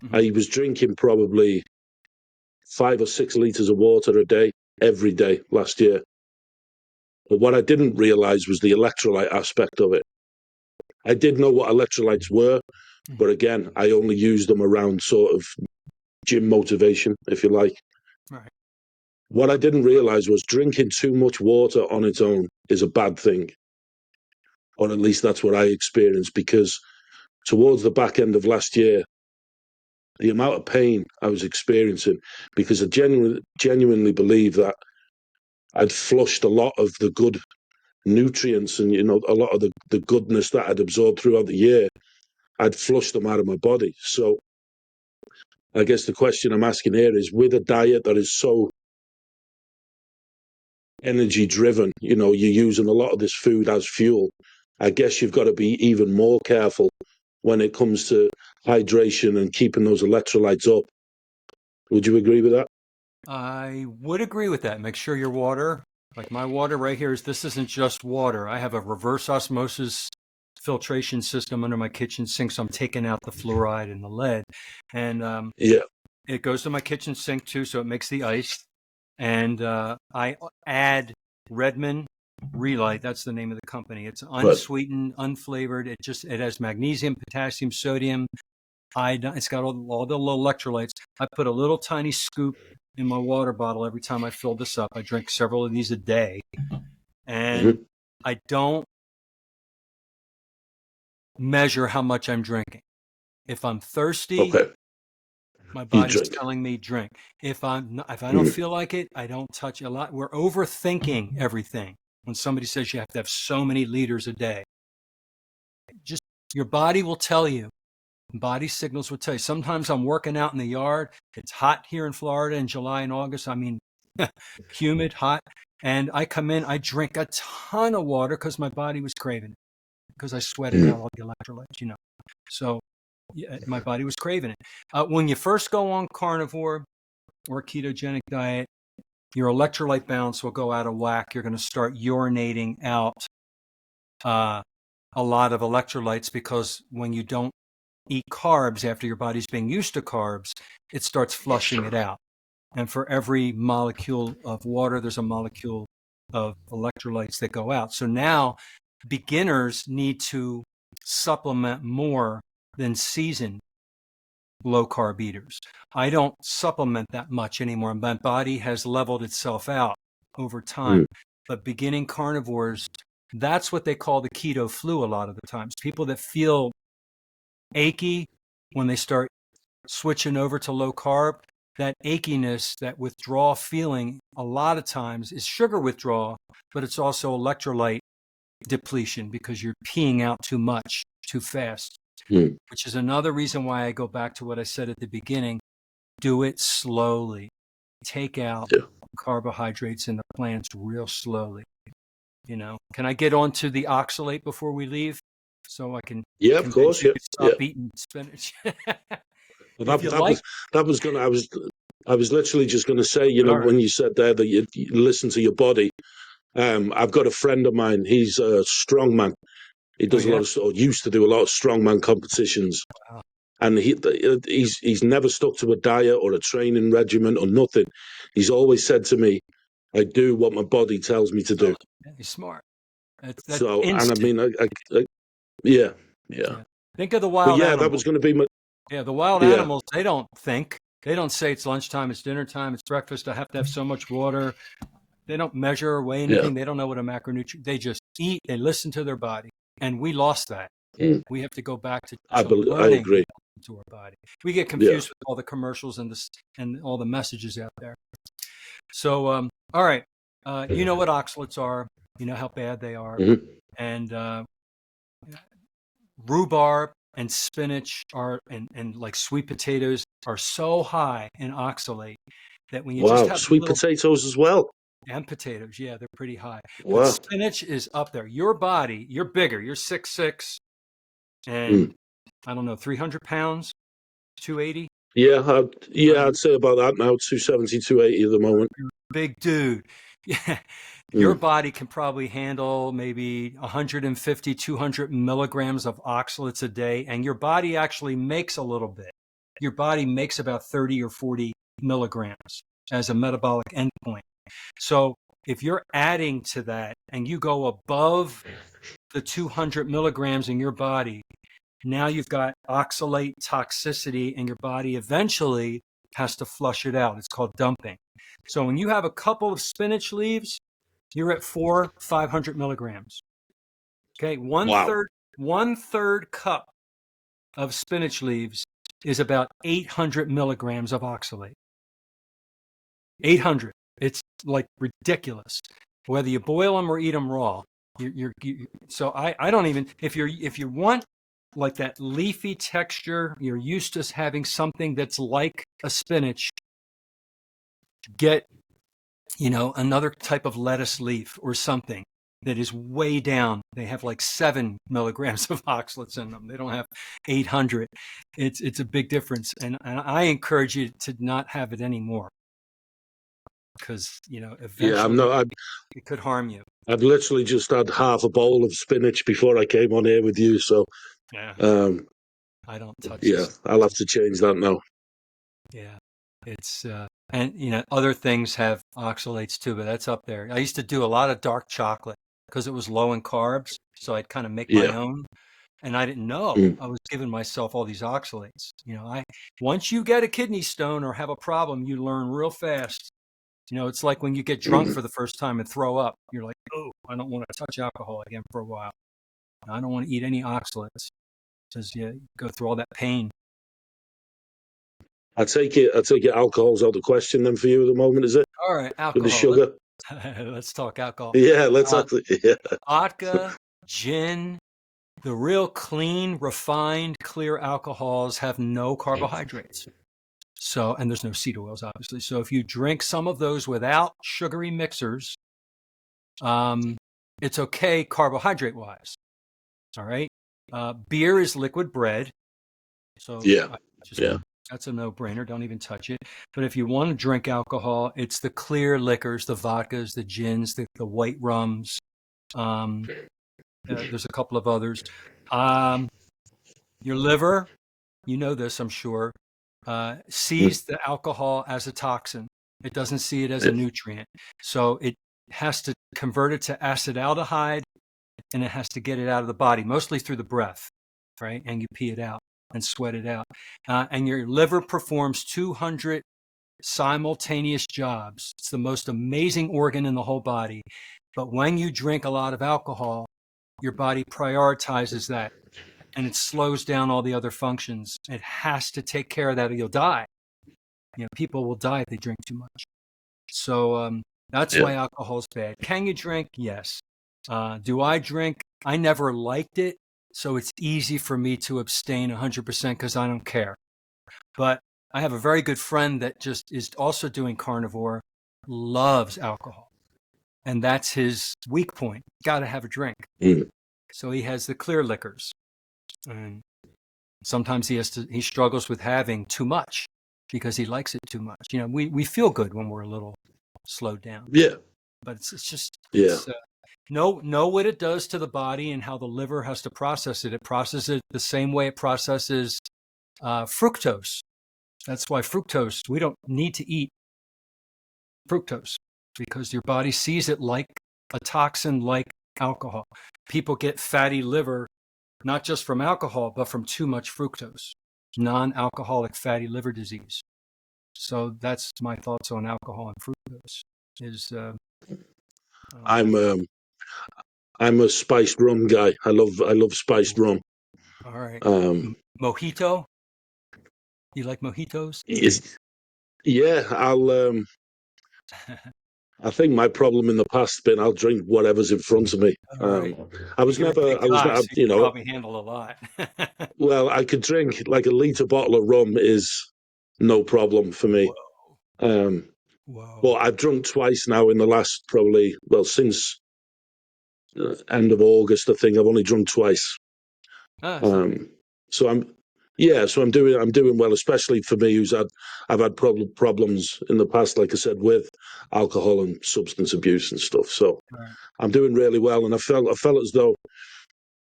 Mm-hmm. I was drinking probably 5 or 6 liters of water a day, every day last year. But what I didn't realize was the electrolyte aspect of it. I did know what electrolytes were, but again, I only used them around sort of gym motivation, if you like. Right. What I didn't realize was drinking too much water on its own is a bad thing. Or at least that's what I experienced, because towards the back end of last year, the amount of pain I was experiencing, because I genuinely believe that I'd flushed a lot of the good nutrients and, a lot of the goodness that I'd absorbed throughout the year, I'd flushed them out of my body. So I guess the question I'm asking here is, with a diet that is so energy driven, you're using a lot of this food as fuel, I guess you've got to be even more careful when it comes to hydration and keeping those electrolytes up. Would you agree with that? I would agree with that. Make sure your water, like my water right here, this isn't just water. I have a reverse osmosis filtration system under my kitchen sink, so I'm taking out the fluoride and the lead. And Yeah. it goes to my kitchen sink too, so it makes the ice. And I add Redmond Relight. That's the name of the company. It's Right. unsweetened, unflavored. It has magnesium, potassium, sodium, iodine. It's got all the little electrolytes. I put a little tiny scoop in my water bottle every time I fill this up. I drink several of these a day, and Mm-hmm. I don't measure how much I'm drinking. If I'm thirsty, Okay. my You body's drink. telling me drink. If I don't Mm. feel like it, I don't touch a lot. We're overthinking everything. When somebody says you have to have so many liters a day, just your body will tell you. Body signals will tell you. Sometimes I'm working out in the yard. It's hot here in Florida in July and August. I mean, humid, hot. And I come in, I drink a ton of water because my body was craving it, because I sweated out Mm. all the electrolytes. So yeah, my body was craving it. When you first go on carnivore or ketogenic diet, your electrolyte balance will go out of whack. You're going to start urinating out a lot of electrolytes, because when you don't eat carbs after your body's being used to carbs, it starts flushing it out. And for every molecule of water, there's a molecule of electrolytes that go out. So now beginners need to supplement more than seasoned low carb eaters. I don't supplement that much anymore. My body has leveled itself out over time. Mm. But beginning carnivores, that's what they call the keto flu a lot of the times. People that feel achy when they start switching over to low carb, that achiness, that withdrawal feeling, a lot of times is sugar withdrawal, but it's also electrolyte depletion, because you're peeing out too much too fast, Mm. which is another reason why I go back to what I said at the beginning. Do it slowly. Take out Yeah. carbohydrates in the plants real slowly. Can I get on to the oxalate before we leave, so I can Yeah, of convince course. you Yeah. to Yeah. stop eating spinach? Well, If that you that like. was that was gonna. I was literally just going to say, All right. when you said there that you listen to your body. I've got a friend of mine. He's a strongman. He Oh does a yeah. lot of, or used to do a lot of strongman competitions, Wow. and he's never stuck to a diet or a training regimen or nothing. He's always said to me, "I do what my body tells me to do." Yeah, you're smart. That's So, and I instinct. mean, yeah, yeah. Yeah. Think of the But wild yeah, that was animals. going to be my, Yeah, the wild yeah, animals, they don't think. They don't say it's lunchtime, it's dinner time, it's breakfast, I have to have so much water. They don't measure or weigh yeah. anything. They don't know what a macronutrient. They just eat, they listen to their body. And we lost that. Mm. We have to go back to I learning agree. to our body. We get Yeah. confused with all the commercials and all the messages out there. So, all right. You know what oxalates are. You know how bad they are. Hmm. And rhubarb and spinach and like sweet potatoes are so high in oxalate that when you just Wow, have a sweet little, potatoes as well. And potatoes, yeah, they're pretty high. But Wow. spinach is up there. Your body, you're bigger. You're 6'6", Mm. and I don't know, 300 pounds, 280. Yeah, Um, I'd say about that now. 270, 280 at the moment. big dude. Yeah, your Mm. body can probably handle maybe 150, 200 milligrams of oxalates a day, and your body actually makes a little bit. Your body makes about 30 or 40 milligrams as a metabolic endpoint. So if you're adding to that and you go above the 200 milligrams in your body, now you've got oxalate toxicity, and your body eventually has to flush it out. It's called dumping. So when you have a couple of spinach leaves, you're at 500 milligrams. Okay, Wow. one third cup of spinach leaves is about 800 milligrams of oxalate. 800. It's like ridiculous. Whether you boil them or eat them raw. So I don't even, if you want like that leafy texture, you're used to having something that's like a spinach, get, another type of lettuce leaf or something that is way down. They have like 7 milligrams of oxalates in them. They don't have 800. It's a big difference. And I encourage you to not have it anymore, because, Yeah, I'm eventually not. it could harm you. I'd literally just had half a bowl of spinach before I came on here with you. So, Yeah. um, I don't touch yeah, this. I'll have to change that now. Yeah. It's, and, other things have oxalates too, but that's up there. I used to do a lot of dark chocolate because it was low in carbs. So I'd kind of make my Yeah. own, and I didn't know Mm. I was giving myself all these oxalates. Once you get a kidney stone or have a problem, you learn real fast. It's like when you get drunk Mm. for the first time and throw up, you're like, oh, I don't want to touch alcohol again for a while. I don't want to eat any oxalates, because you go through all that pain. I take it alcohol's out of the question then for you at the moment, is it? All right, With the alcohol. sugar? Let's talk alcohol. Yeah, let's Uh, actually, yeah. vodka, gin, the real clean, refined, clear alcohols have no carbohydrates. So, and there's no seed oils, obviously. So if you drink some of those without sugary mixers, um, it's okay carbohydrate wise. All right. Beer is liquid bread. So Yeah, just, yeah. that's a no-brainer. Don't even touch it. But if you want to drink alcohol, it's the clear liquors, the vodkas, the gins, the white rums. Um, there's a couple of others. Um, your liver, you know this, I'm sure, Mm. sees the alcohol as a toxin. It doesn't see it as a Yeah. nutrient. So it has to convert it to acetaldehyde, and it has to get it out of the body, mostly through the breath, right? And you pee it out and sweat it out. And your liver performs 200 simultaneous jobs. It's the most amazing organ in the whole body. But when you drink a lot of alcohol, your body prioritizes that, and it slows down all the other functions. It has to take care of that or you'll die. People will die if they drink too much. So that's Yeah. why alcohol is bad. Can you drink? Yes. Do I drink? I never liked it, so it's easy for me to abstain 100% because I don't care. But I have a very good friend that just is also doing carnivore, loves alcohol, and that's his weak point. Got to have a drink. Mm. So he has the clear liquors, and sometimes he struggles with having too much because he likes it too much. We feel good when we're a little slowed down, Yeah. but it's just, Yeah. know what it does to the body and how the liver has to process it. It processes it the same way it processes fructose. That's why fructose, we don't need to eat fructose, because your body sees it like a toxin, like alcohol. People get fatty liver, not just from alcohol, but from too much fructose, non-alcoholic fatty liver disease. So that's my thoughts on alcohol and fructose. I'm um I'm a spiced rum guy. I love spiced rum. All right. Um Mojito? You like mojitos? is yeah, I think my problem in the past has been I'll drink whatever's in front of me. All right. I was You're a never big I was guy, not so you could probably handle a lot. well, I could drink like a litre bottle of rum is no problem for me. Whoa. Um Whoa. But I've drunk twice now in the last probably, well, since end of August, I think I've only drunk twice. Ah, that's not bad. So I'm doing well, especially for me I've had problems in the past, like I said, with alcohol and substance abuse and stuff. So Right. I'm doing really well, and I felt as though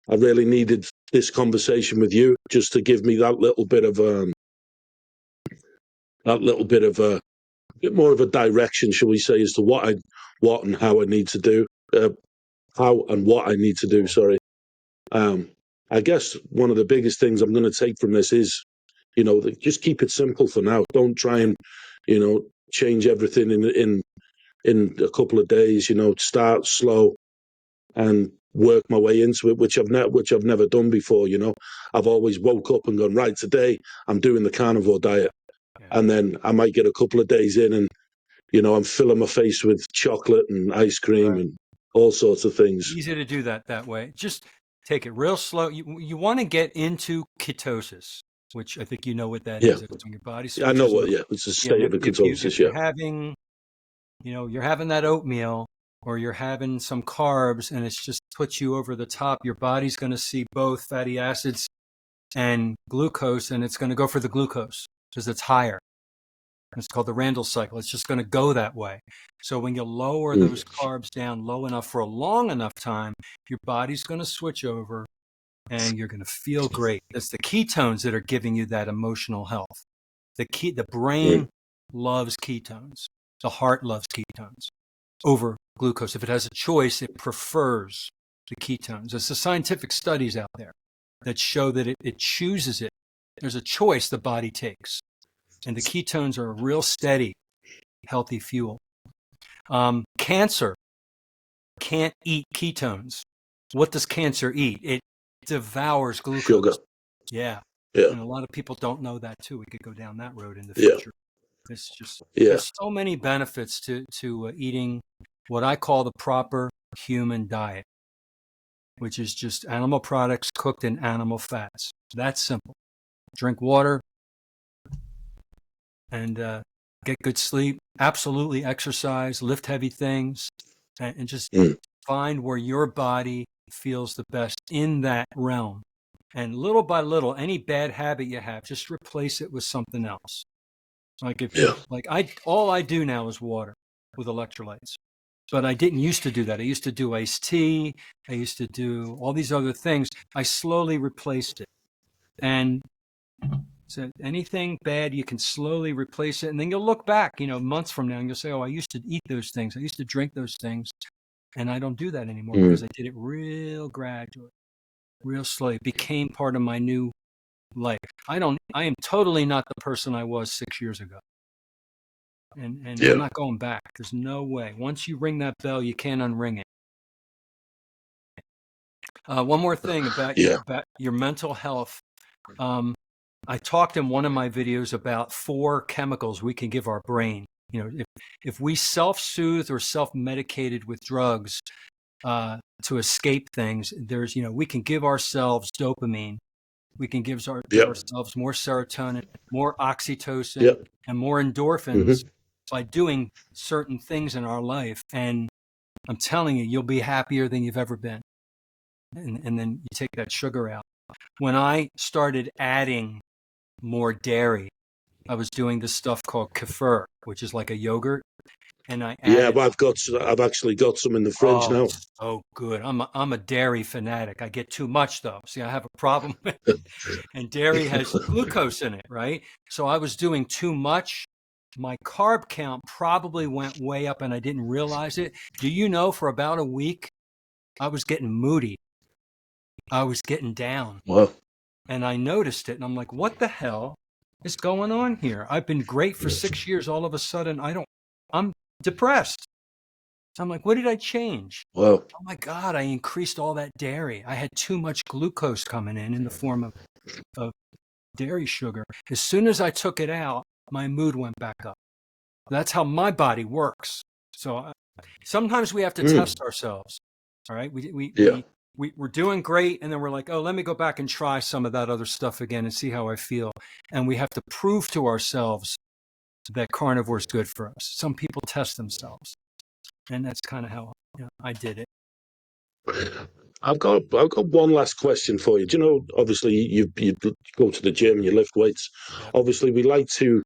I really needed this conversation with you just to give me a bit more of a direction, shall we say, as to what and how I need to do, how and what I need to do. Sorry. Um, I guess one of the biggest things I'm going to take from this is, just keep it simple for now. Don't try Yeah. and, change everything in a couple of days. Start slow and work my way into it, which I've never done before. I've always woke up and gone, right, today I'm doing the carnivore diet, Yeah. and then I might get a couple of days in, and I'm filling my face with chocolate and ice cream Right. and all sorts of things. Easy to do that way. Just take it real slow. You want to get into ketosis, which I think you know what that Yeah, is. It's when your body I know switches what. over. Yeah, it's a Yeah, and state of if ketosis. you're Yeah. having, you're having that oatmeal or you're having some carbs and it's just puts you over the top, your body's going to see both fatty acids and glucose, and it's going to go for the glucose because it's higher. It's called the Randall cycle. It's just going to go that way. So when you lower Mm, those carbs down low enough for a long enough time, your body's going to switch over and you're going to feel great. It's the ketones that are giving you that emotional health. The brain mm, loves ketones. The heart loves ketones over glucose. If it has a choice, it prefers the ketones. There's the scientific studies out there that show that it chooses it. There's a choice the body takes. And the ketones are a real steady, healthy fuel. Cancer can't eat ketones. What does cancer eat? It devours sugar. glucose. Yeah. Yeah. And a lot of people don't know that too. We could go down that road in the Yeah. future. It's just, Yeah. there's so many benefits to eating what I call the proper human diet, which is just animal products cooked in animal fats. That's simple. Drink water and get good sleep. Absolutely exercise, lift heavy things, and just Mm, find where your body feels the best in that realm. And little by little, any bad habit you have, just replace it with something else. yeah. All I do now is water with electrolytes. But I didn't used to do that. I used to do iced tea. I used to do all these other things. I slowly replaced it. And so anything bad, you can slowly replace it. And then you'll look back, months from now and you'll say, oh, I used to eat those things. I used to drink those things. And I don't do that anymore because Mm, I did it real gradually, real slowly. It became part of my new life. I am totally not the person I was 6 years ago. And I'm yeah. not going back. There's no way. Once you ring that bell, you can't unring it. One more thing Yeah. about your mental health. I talked in one of my videos about 4 chemicals we can give our brain. If we self-soothe or self-medicated with drugs to escape things, we can give ourselves dopamine. We can give Yep. ourselves more serotonin, more oxytocin, Yep. and more endorphins Mm-hmm. by doing certain things in our life. And I'm telling you, you'll be happier than you've ever been. And then you take that sugar out. When I started adding more dairy, I was doing this stuff called kefir, which is like a yogurt, and I Yeah, added. but I've actually got some in the fridge Oh, now. it's so good. I'm a dairy fanatic. I get too much though. See, I have a problem with it. And dairy has glucose in it, right? So I was doing too much. My carb count probably went way up and I didn't realize it. Do you know for about a week I was getting moody. I was getting down. Well, And I noticed it and I'm like, what the hell is going on here? I've been great for 6 years. All of a sudden, I'm depressed. I'm like, what did I change? well, Oh my God, I increased all that dairy. I had too much glucose coming in the form of dairy sugar. As soon as I took it out, my mood went back up. That's how my body works. So sometimes we have to mm, test ourselves. All right. yeah, We're doing great. And then we're like, oh, let me go back and try some of that other stuff again and see how I feel. And we have to prove to ourselves that carnivore is good for us. Some people test themselves, and that's kind of how I did it. I've got one last question for you. Do you know, obviously, you go to the gym, you lift weights. Yep. Obviously, we like to,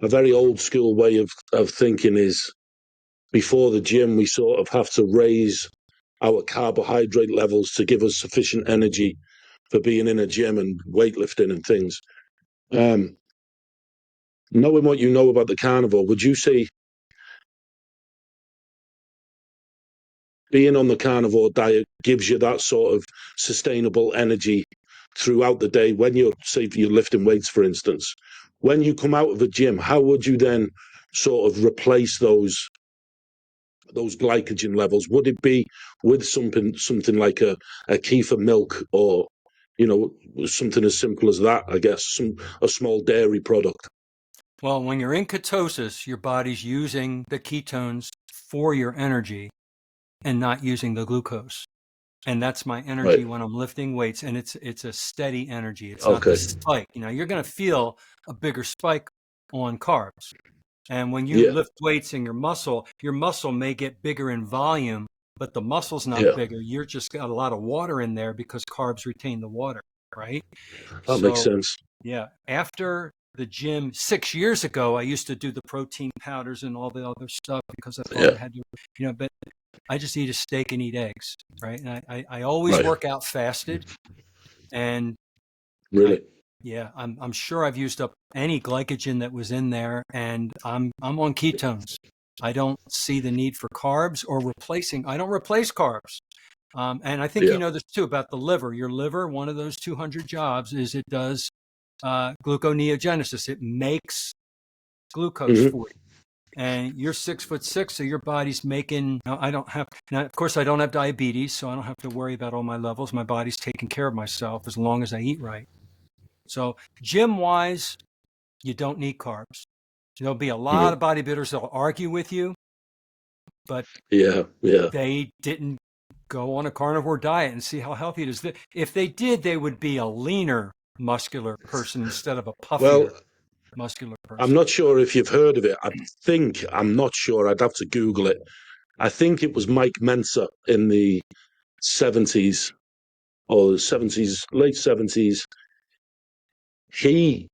a very old school way of thinking is before the gym, we sort of have to raise our carbohydrate levels to give us sufficient energy for being in a gym and weightlifting and things. Knowing what you know about the carnivore, would you say being on the carnivore diet gives you that sort of sustainable energy throughout the day when you're, say, you're lifting weights, for instance? When you come out of the gym, how would you then sort of replace those glycogen levels? Would it be with something like a kefir milk, or something as simple as that? I guess a small dairy product. Well, when you're in ketosis, your body's using the ketones for your energy and not using the glucose. And that's my energy Right. when I'm lifting weights, and it's a steady energy. It's not Okay. this spike. You're going to feel a bigger spike on carbs. And when you Yeah. lift weights in your muscle may get bigger in volume, but the muscle's not Yeah. bigger. You're just got a lot of water in there because carbs retain the water, right? That makes So, sense. yeah, after the gym 6 years ago, I used to do the protein powders and all the other stuff because I thought Yeah. I had to, but I just eat a steak and eat eggs, right? And I always Right. work out fasted, and I, Really. yeah, I'm sure I've used up any glycogen that was in there, and I'm on ketones. I don't see the need for carbs or replacing. I don't replace carbs. And I think you Yeah. know this too about the liver. Your liver, one of those 200 jobs is it does gluconeogenesis. It makes glucose Hmm. for you. And you're 6'6", so your body's making. I don't have. Now, of course, I don't have diabetes, so I don't have to worry about all my levels. My body's taking care of myself as long as I eat right. So, gym wise, you don't need carbs. There'll be a lot Hmm. of bodybuilders that'll argue with you, but Yeah. Yeah. they didn't go on a carnivore diet and see how healthy it is. If they did, they would be a leaner, muscular person instead of a puffier, Well, muscular I'm person. not sure if you've heard of it. I'm not sure. I'd have to Google it. I think it was Mike Mensa in the 70s or the 70s, late 70s. He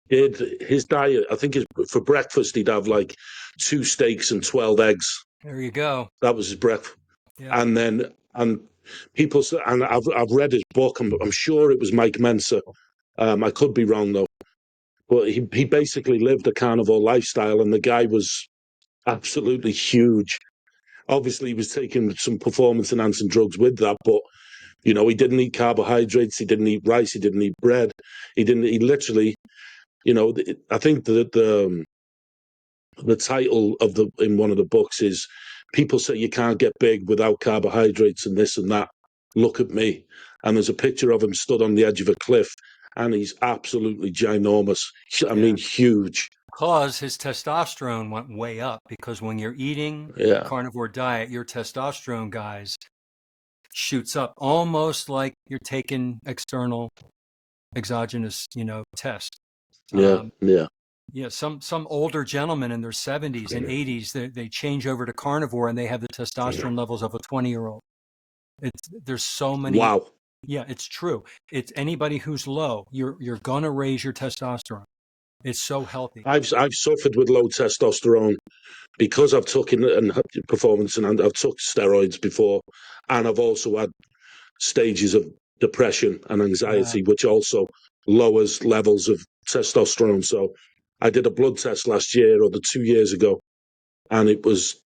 did his diet. I think for breakfast, he'd have like 2 steaks and 12 eggs. There you go. That was his breakfast. Yeah. And people, and I've read his book. I'm sure it was Mike Mensa. I could be wrong though. But he basically lived a carnivore lifestyle, and the guy was absolutely huge. Obviously, he was taking some performance enhancing drugs with that, but he didn't eat carbohydrates, he didn't eat rice, he didn't eat bread, he didn't. He literally, I think that the title of the in one of the books is "People Say You Can't Get Big Without Carbohydrates and this and that. Look at me." And there's a picture of him stood on the edge of a cliff, and he's absolutely ginormous. I Yeah. mean, huge. Because his testosterone went way up because when you're eating a Yeah, carnivore diet, your testosterone, guys, shoots up almost like you're taking external exogenous, test. yeah, Um, yeah, yeah, some older gentlemen in their 70s and 80s, they change over to carnivore and they have the testosterone levels of a 20-year-old. There's so many. wow. Yeah, it's true. It's anybody who's low, you're gonna raise your testosterone. It's so healthy. I've suffered with low testosterone because I've taken and performance and I've took steroids before, and I've also had stages of depression and Yeah. anxiety, which also lowers levels of testosterone. So I did a blood test last year or 2 years ago, and it was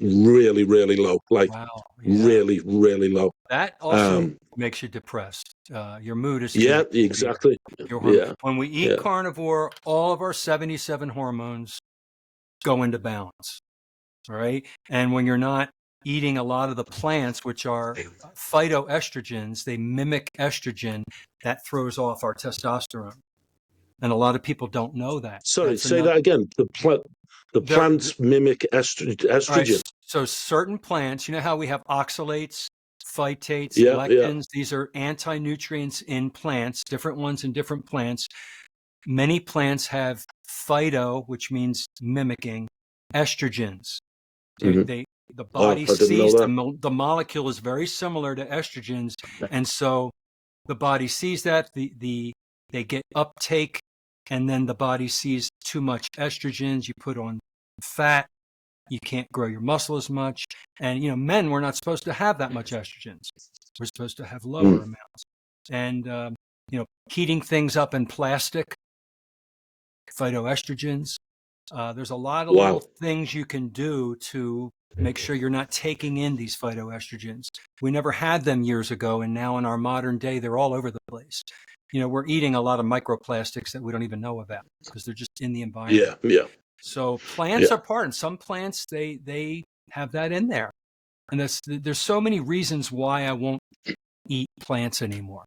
really, really low, like Wow. Yeah. really, really low. That also Um, makes you depressed. Your mood is through yeah, the roof. exactly. Your hormone. Yeah, When we eat yeah. carnivore, all of our 77 hormones go into balance. All right. And when you're not eating a lot of the plants, which are phytoestrogens, they mimic estrogen, that throws off our testosterone. And a lot of people don't know that. Sorry, That's say another. that again. The There, plants mimic all right. estrogen. So certain plants, you know how we have oxalates, phytates, Yeah, yeah. lectins. These are anti-nutrients in plants, different ones in different plants. Many plants have phyto, which means mimicking, estrogens. Mm-hmm. The Oh, body I didn't know sees that. the molecule is very similar to estrogens, and so the body sees that they get uptake, and then the body sees too much estrogens. You put on fat, you can't grow your muscle as much, and men, we're not supposed to have that much estrogens. We're supposed to have lower Mm. amounts, and heating things up in plastic, phytoestrogens. There's a lot of little Wow. things you can do to make sure you're not taking in these phytoestrogens. We never had them years ago, and now in our modern day, they're all over the place. We're eating a lot of microplastics that we don't even know about because they're just in the environment. Yeah, yeah, So plants yeah. are part, and some plants they have that in there. And there's so many reasons why I won't eat plants anymore.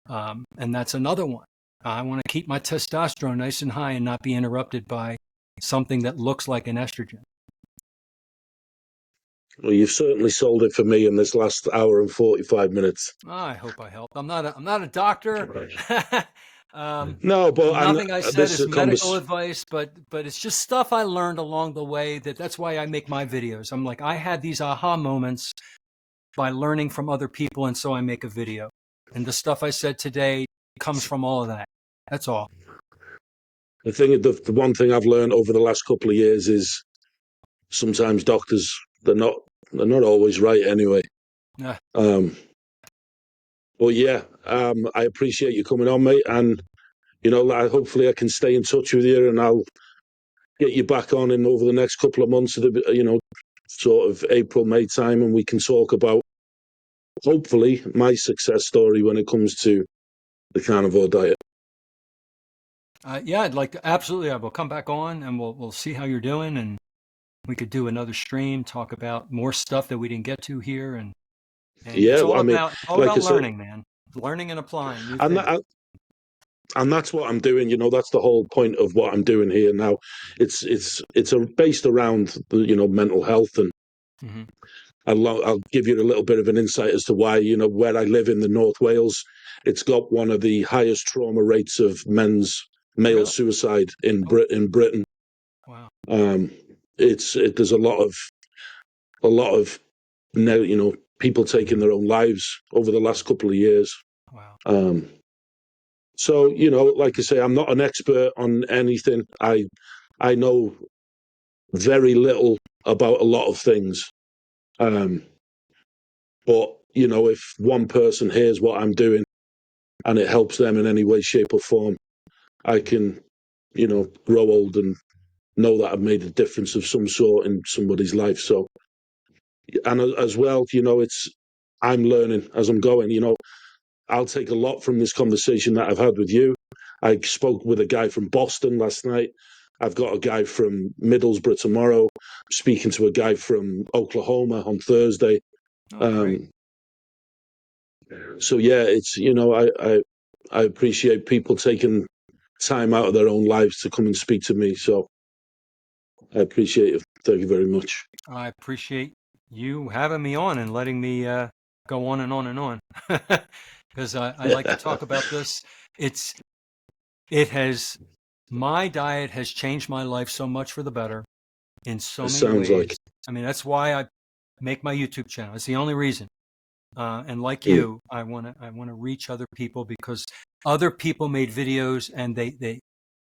And that's another one. I want to keep my testosterone nice and high and not be interrupted by something that looks like an estrogen. Well, you've certainly sold it for me in this last hour and 45 minutes. I hope I helped. I'm not a doctor. No, but Nothing I said this is is a medical advice, but it's just stuff I learned along the way. That's why I make my videos. I'm like, I had these aha moments by learning from other people, and so I make a video. And the stuff I said today comes from all of that. That's all. the one thing I've learned over the last couple of years is sometimes doctors they're not always right anyway. Yeah. Um, but yeah, I appreciate you coming on, mate, and hopefully I can stay in touch with you, and I'll get you back on in over the next couple of months, sort of April, May time, and we can talk about hopefully my success story when it comes to the carnivore diet. Yeah, I'd like to absolutely. I will come back on, and we'll see how you're doing, and we could do another stream, talk about more stuff that we didn't get to here, and Yeah, I mean, it's all like I about said, learning, man. Learning and applying new and things. that, and that's what I'm doing. That's the whole point of what I'm doing here now. It's based around the mental health, and Mm-hmm. I'll give you a little bit of an insight as to why where I live in the North Wales, it's got one of the highest trauma rates of male Really? suicide in Oh, Britain. wow, Um, there's a lot of people taking their own lives over the last couple of years. wow. Um, so like I say, I'm not an expert on anything. I know very little about a lot of things. Um, but if one person hears what I'm doing and it helps them in any way, shape, or form, I can grow old and know that I've made a difference of some sort in somebody's life. So, and as well, I'm learning as I'm going. I'll take a lot from this conversation that I've had with you. I spoke with a guy from Boston last night. I've got a guy from Middlesbrough tomorrow. I'm speaking to a guy from Oklahoma on Thursday. Oh, great. Um, so yeah, it's I appreciate people taking time out of their own lives to come and speak to me. So I appreciate it. Thank you very much. I appreciate you having me on and letting me go on and on and on because I like to talk about this. It's it has my diet has changed my life so much for the better in so It many sounds ways. like. I mean, that's why I make my YouTube channel. It's the only reason. And like Mm, you, I want to reach other people because other people made videos and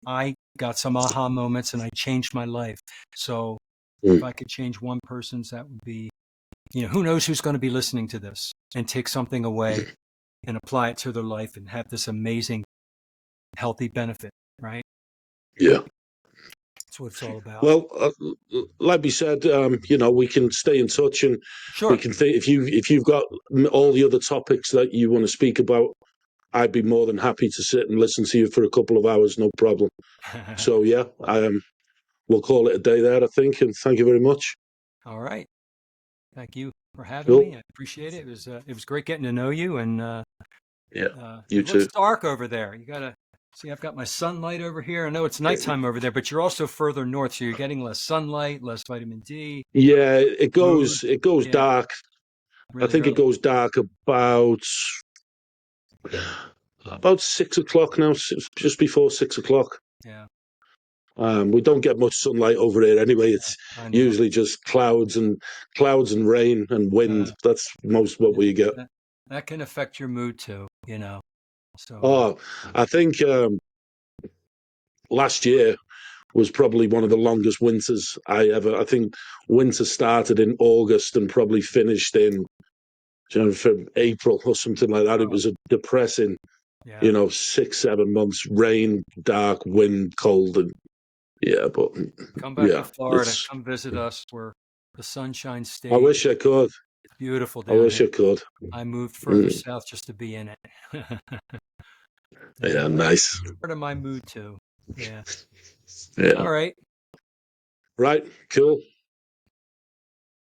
I got some aha moments and I changed my life. So if mm. I could change one person's, that would be, who knows who's going to be listening to this and take something away and apply it to their life and have this amazing healthy benefit, right? Yeah. That's what it's all about. Well, like we said, we can stay in touch, and we Sure. can think if you've got all the other topics that you want to speak about, I'd be more than happy to sit and listen to you for a couple of hours, no problem. So yeah, we'll call it a day there, I think, and thank you very much. All right. Thank you for having me. Cool. I appreciate it. It was great getting to know you. And Yeah. You it looks too. dark over there. You gotta see. I've got my sunlight over here. I know it's nighttime over there, but you're also further north, so you're getting less sunlight, less vitamin D, Yeah, it mood. goes Yeah, dark. I really think it early. goes dark about 6 o'clock now, just before 6 o'clock. Yeah. We don't get much sunlight over here anyway. It's I know. usually just clouds and rain and wind. That's most what we get. That can affect your mood too, you know. So Oh, I think last year was probably one of the longest winters I ever. I think winter started in August and probably finished in, from April or something like that. It was a depressing, yeah. 6, 7 months, rain, dark, wind, cold, and yeah. But Come back to yeah, Florida. it's. Come visit us. We're the Sunshine I State. wish I could. It's beautiful I down wish here. I could. I moved further Mm. south just to be in it. Yeah, Yeah, nice. part of my mood too. Yeah. Yeah. All right. Right. Cool.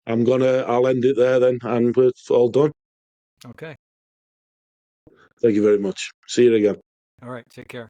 I'll end it there then, and we're all done. Okay. Thank you very much. See you again. All right. Take care.